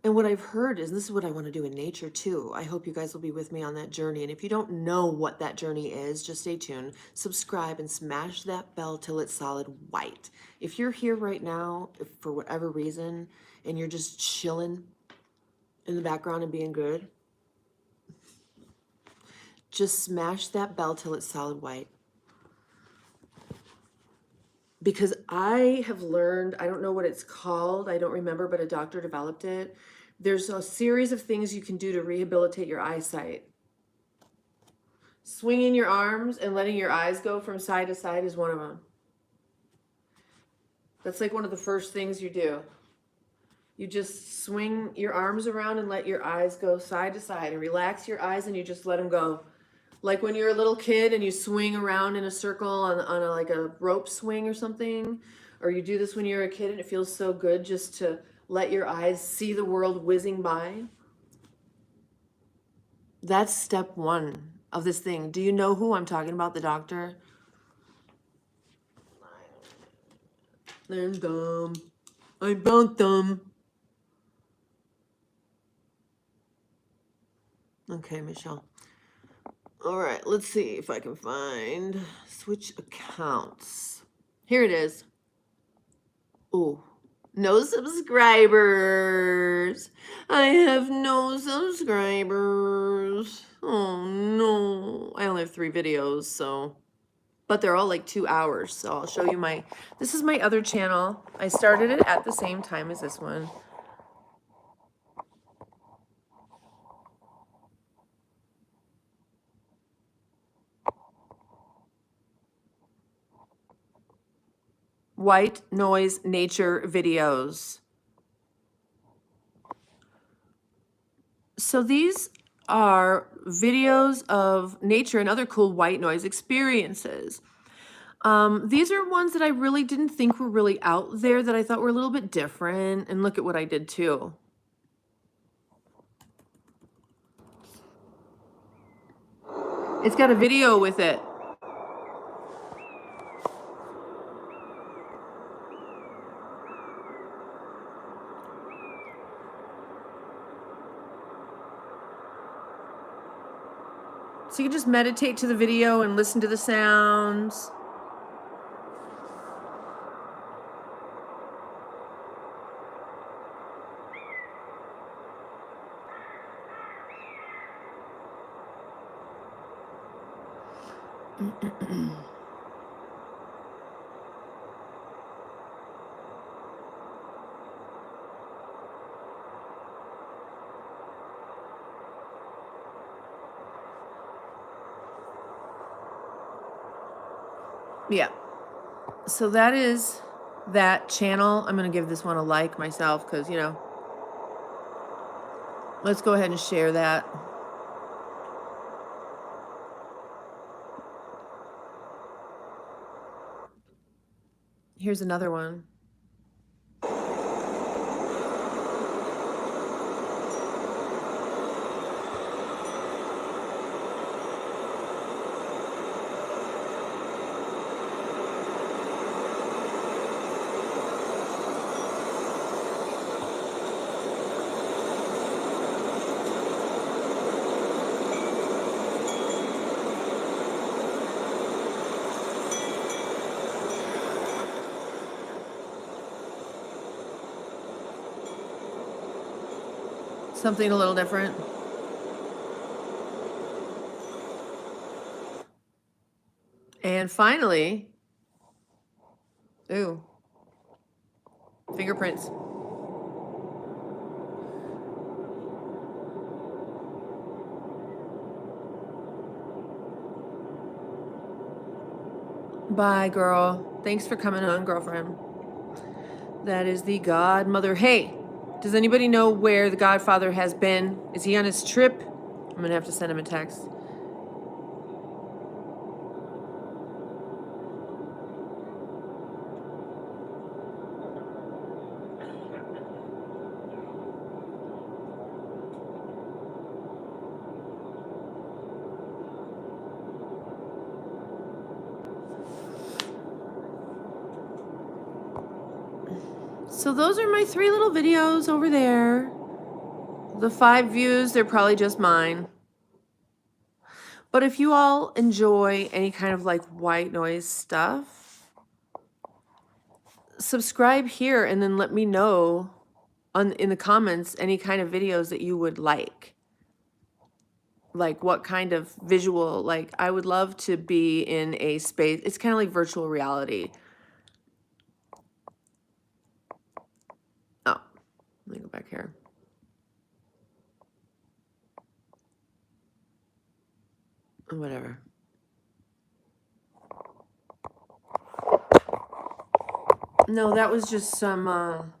And what I've heard is, and this is what I want to do in nature too. I hope you guys will be with me on that journey. And if you don't know what that journey is, just stay tuned, subscribe, and smash that bell till it's solid white. If you're here right now, if for whatever reason, and you're just chilling in the background and being good, just smash that bell till it's solid white. Because I have learned, I don't know what it's called, I don't remember, but a doctor developed it. There's a series of things you can do to rehabilitate your eyesight. Swinging your arms and letting your eyes go from side to side is one of them. That's like one of the first things you do. You just swing your arms around and let your eyes go side to side and relax your eyes and you just let them go. Like when you're a little kid and you swing around in a circle on like a rope swing or something, or you do this when you're a kid and it feels so good just to let your eyes see the world whizzing by. That's step one of this thing. Do you know who I'm talking about, the doctor? I'm dumb. I'm dumb. Okay, Michelle. All right, let's see if I can find switch accounts. Here it is. Oh, no subscribers. I have no subscribers. Oh no. I only have 3 videos, so, but they're all like 2 hours. So I'll show you this is my other channel. I started it at the same time as this one. White noise nature videos. So these are videos of nature and other cool white noise experiences. These are ones that I really didn't think were really out there, that I thought were a little bit different. And look at what I did too. It's got a video with it. So you can just meditate to the video and listen to the sounds. Yeah. So that is that channel. I'm going to give this one a like myself because, you know, let's go ahead and share that. Here's another one. Something a little different. And finally, ooh, fingerprints. Bye, girl. Thanks for coming on, girlfriend. That is the godmother. Hey, does anybody know where the godfather has been? Is he on his trip? I'm going to have to send him a text. So those are my 3 little videos over there. The 5 views, they're probably just mine. But if you all enjoy any kind of like white noise stuff, subscribe here and then let me know in the comments any kind of videos that you would like. Like what kind of visual, like I would love to be in a space. It's kind of like virtual reality. Oh, let me go back here. Whatever. No, that was just some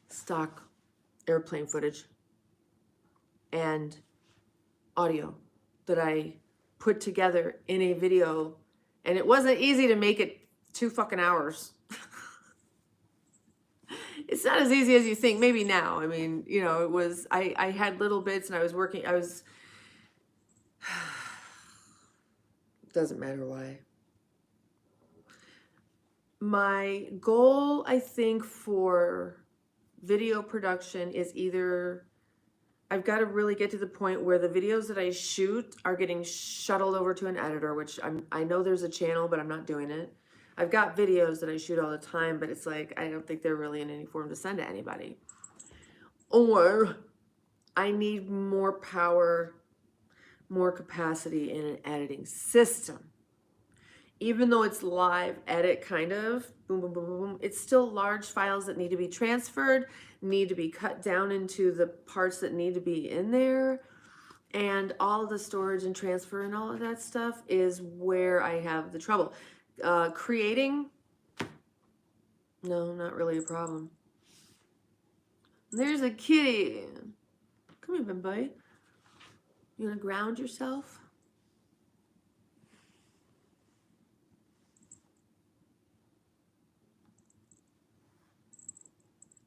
stock airplane footage and audio that I put together in a video, and it wasn't easy to make it 2 fucking hours. It's not as easy as you think. Maybe now. I mean, you know, it was, I had little bits and I was working, doesn't matter why. My goal, I think, for video production is either I've got to really get to the point where the videos that I shoot are getting shuttled over to an editor, which I know there's a channel, but I'm not doing it. I've got videos that I shoot all the time, but it's like, I don't think they're really in any form to send to anybody. Or I need more power, more capacity in an editing system. Even though it's live edit kind of, boom, boom, boom, boom, boom, it's still large files that need to be transferred, need to be cut down into the parts that need to be in there. And all of the storage and transfer and all of that stuff is where I have the trouble. Creating, no, not really a problem. There's a kitty. Come here, boy. You want to ground yourself?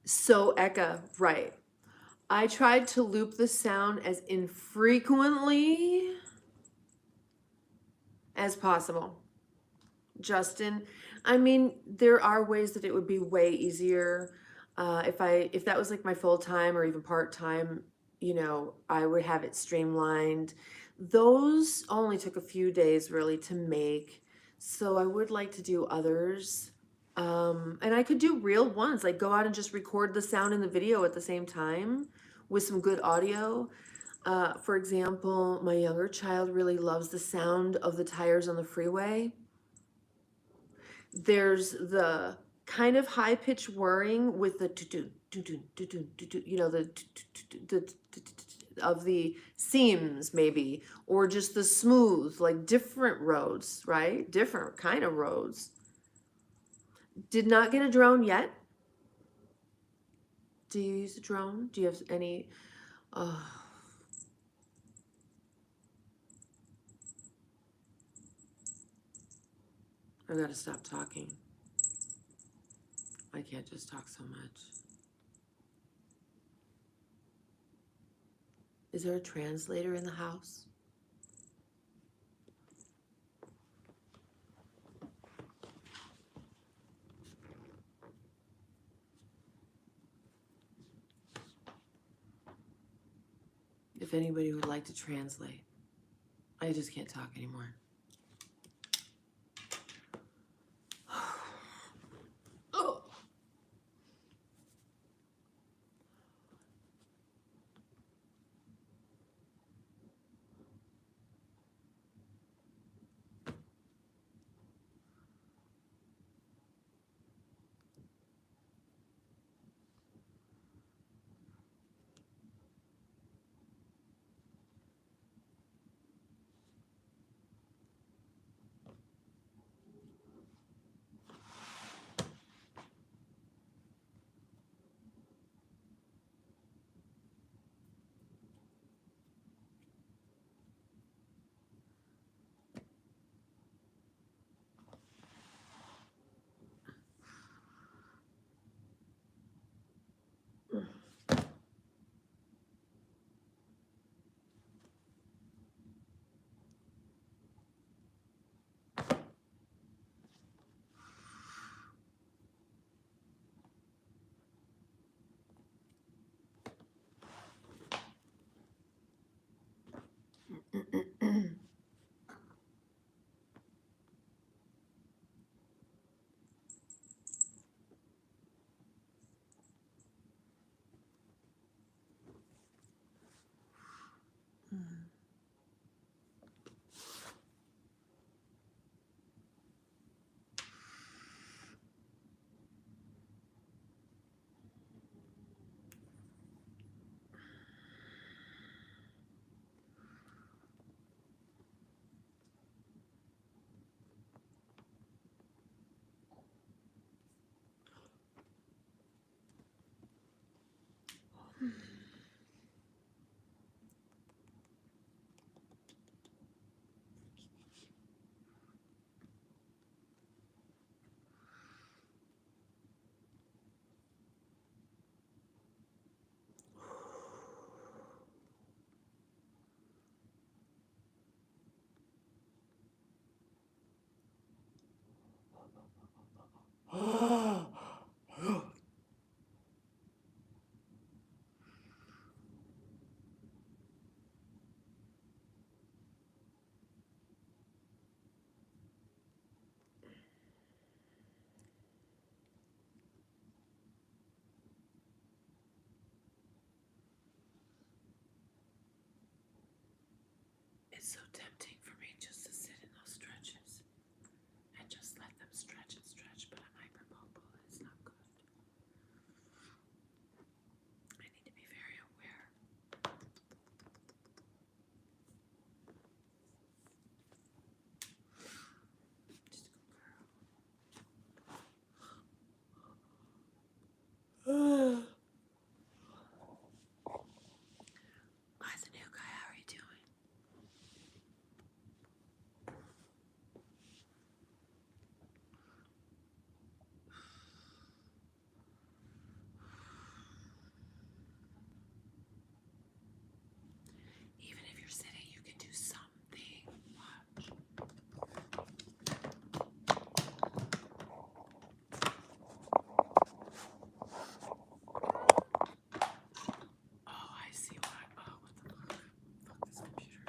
So, Eka, right. I tried to loop the sound as infrequently as possible. Justin, I mean, there are ways that it would be way easier. If that was like my full time or even part time, you know, I would have it streamlined. Those only took a few days really to make, so I would like to do others. And I could do real ones, like go out and just record the sound and the video at the same time with some good audio. For example, my younger child really loves the sound of the tires on the freeway. There's the kind of high pitched whirring with the you know, the of the seams maybe, or just the smooth, like different roads, right? Different kind of roads. Did not get a drone yet. Do you use a drone? Do you have any? I gotta stop talking. I can't just talk so much. Is there a translator in the house? If anybody would like to translate. I just can't talk anymore. Oh. It's so tempting for me just to sit in those stretches and just let them stretch and stretch, but I'm hypermobile. It's not good. I need to be very aware. Just go, girl. Hi, the new guy. How are you doing? Even if you're sitting, you can do something. Watch. Oh, I see why. Oh, what the fuck? Fuck this computer.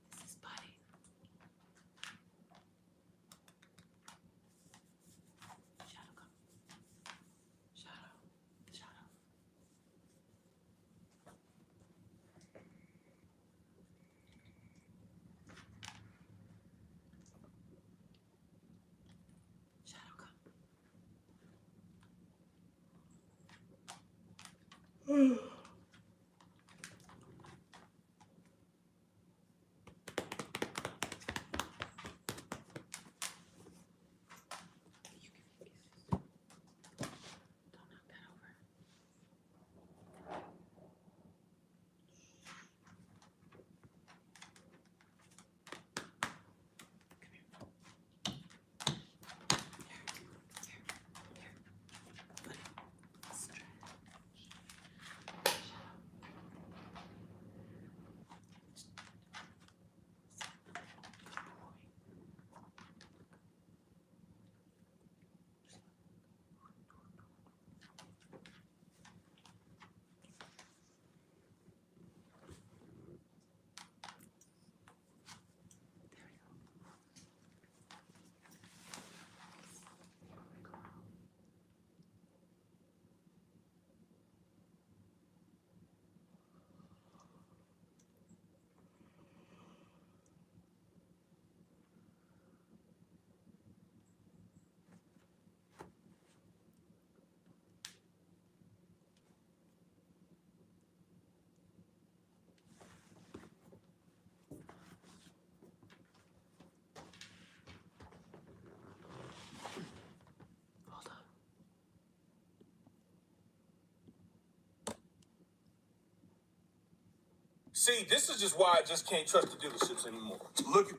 This is Buddy. Shadow, come. Shadow. Shadow. Shadow, come. Don't knock that over. Hold on. See, this is just why I just can't trust the dealerships anymore. Look at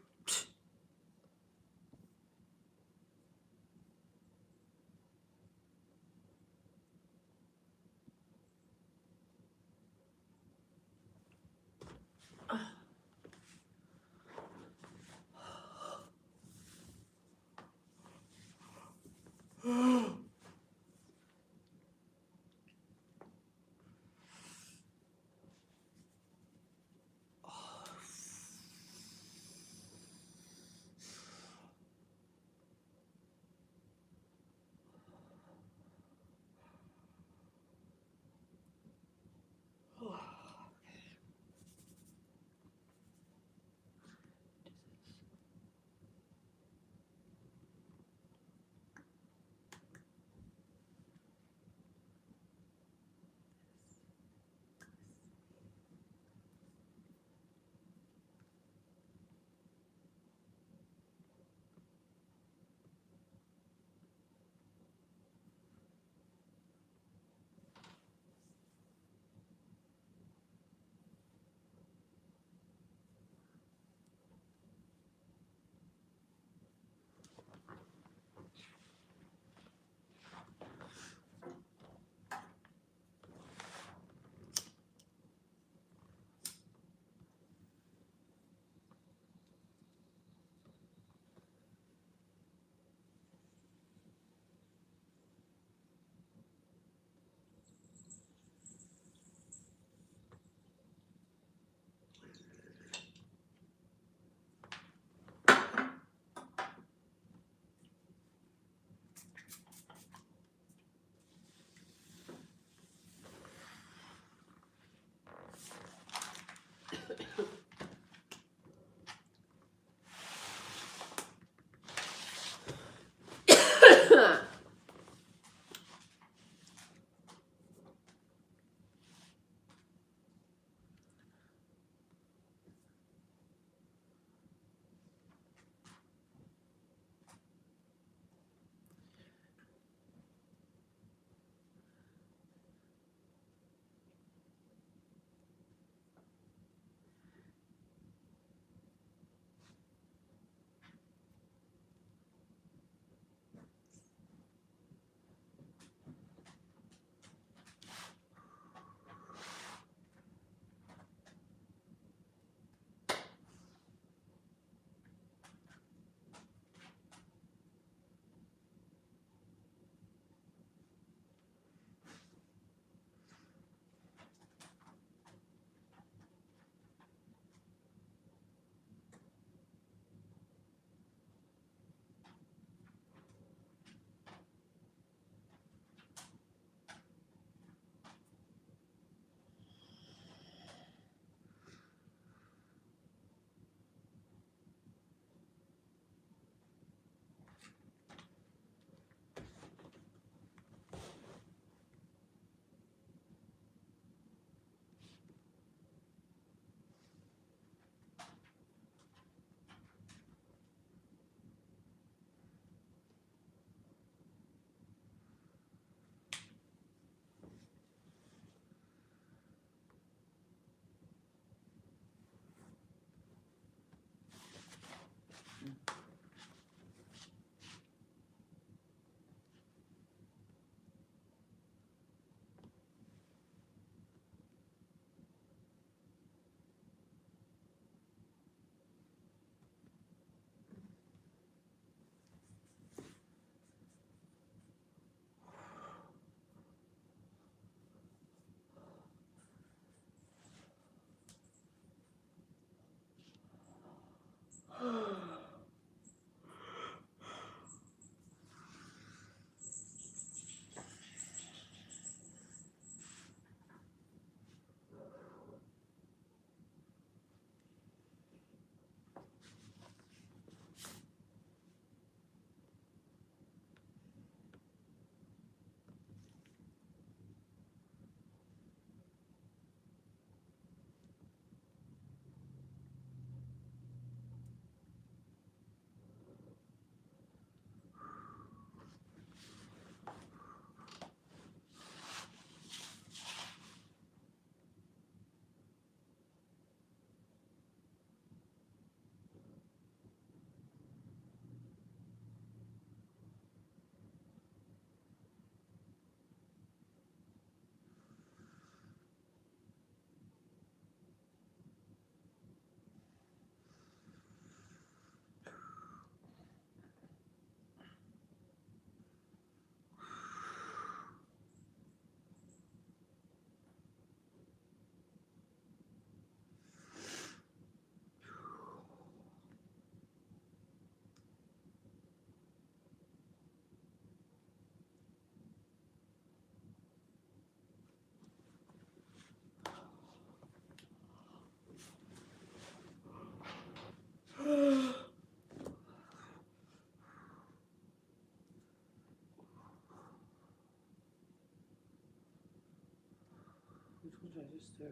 Which one did I just do?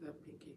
The pinky.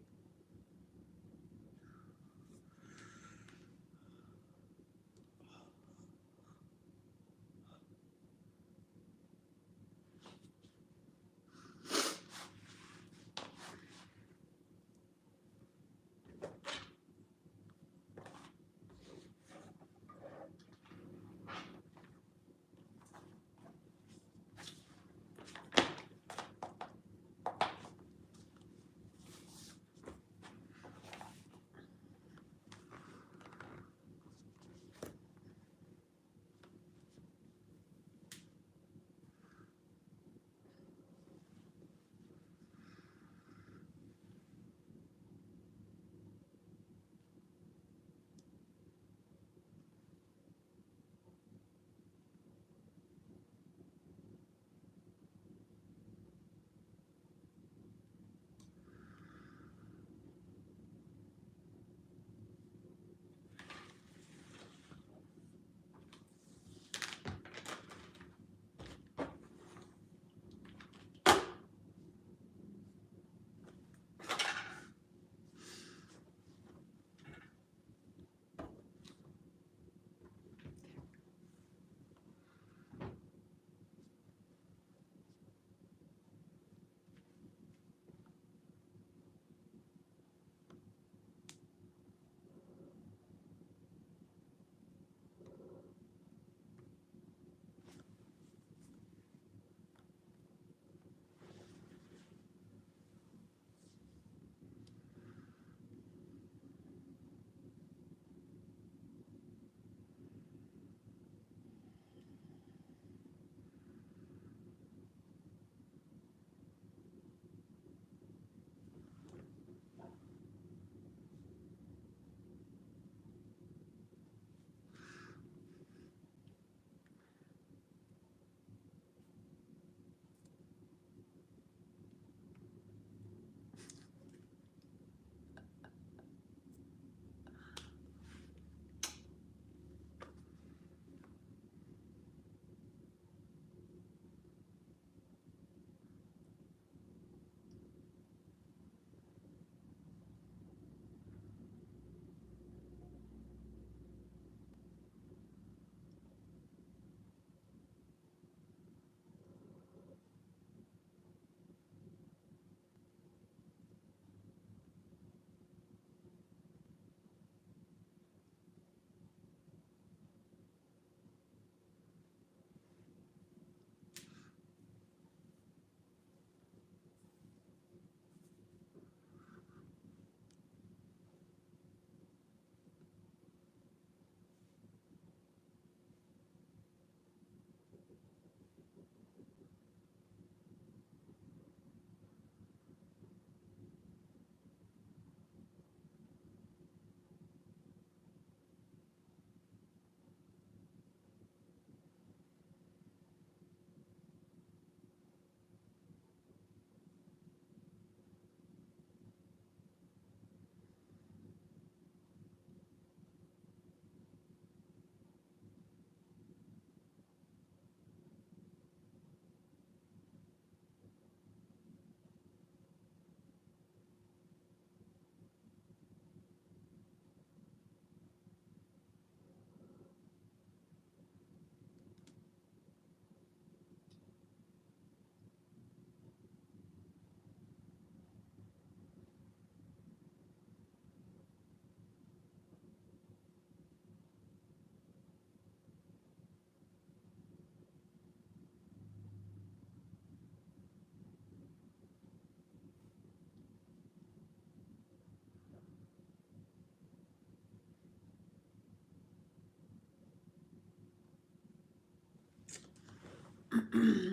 Can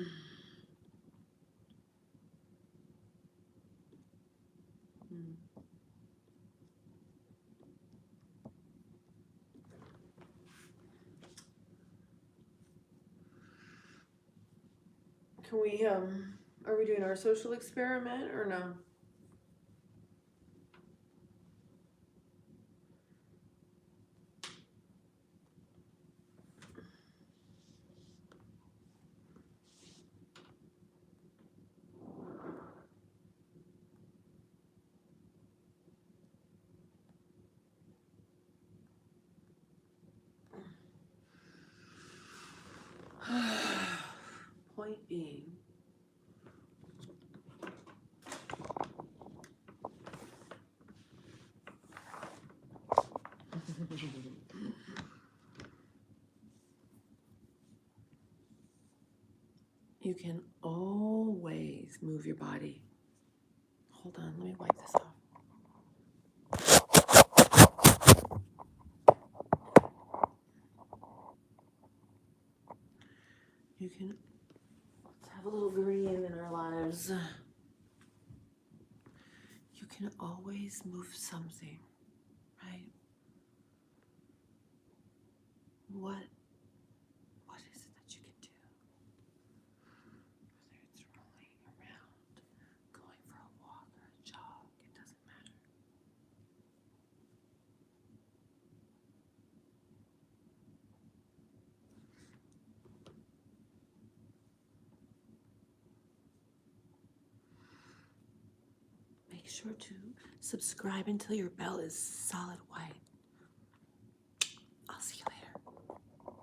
we, are we doing our social experiment or no? Point being, you can always move your body. Hold on, let me wipe this off. You can, let's have a little green in our lives. You can always move something, right? What is it that you can do? Whether it's rolling around, going for a walk or a jog, it doesn't matter. Make sure to subscribe until your bell is solid white.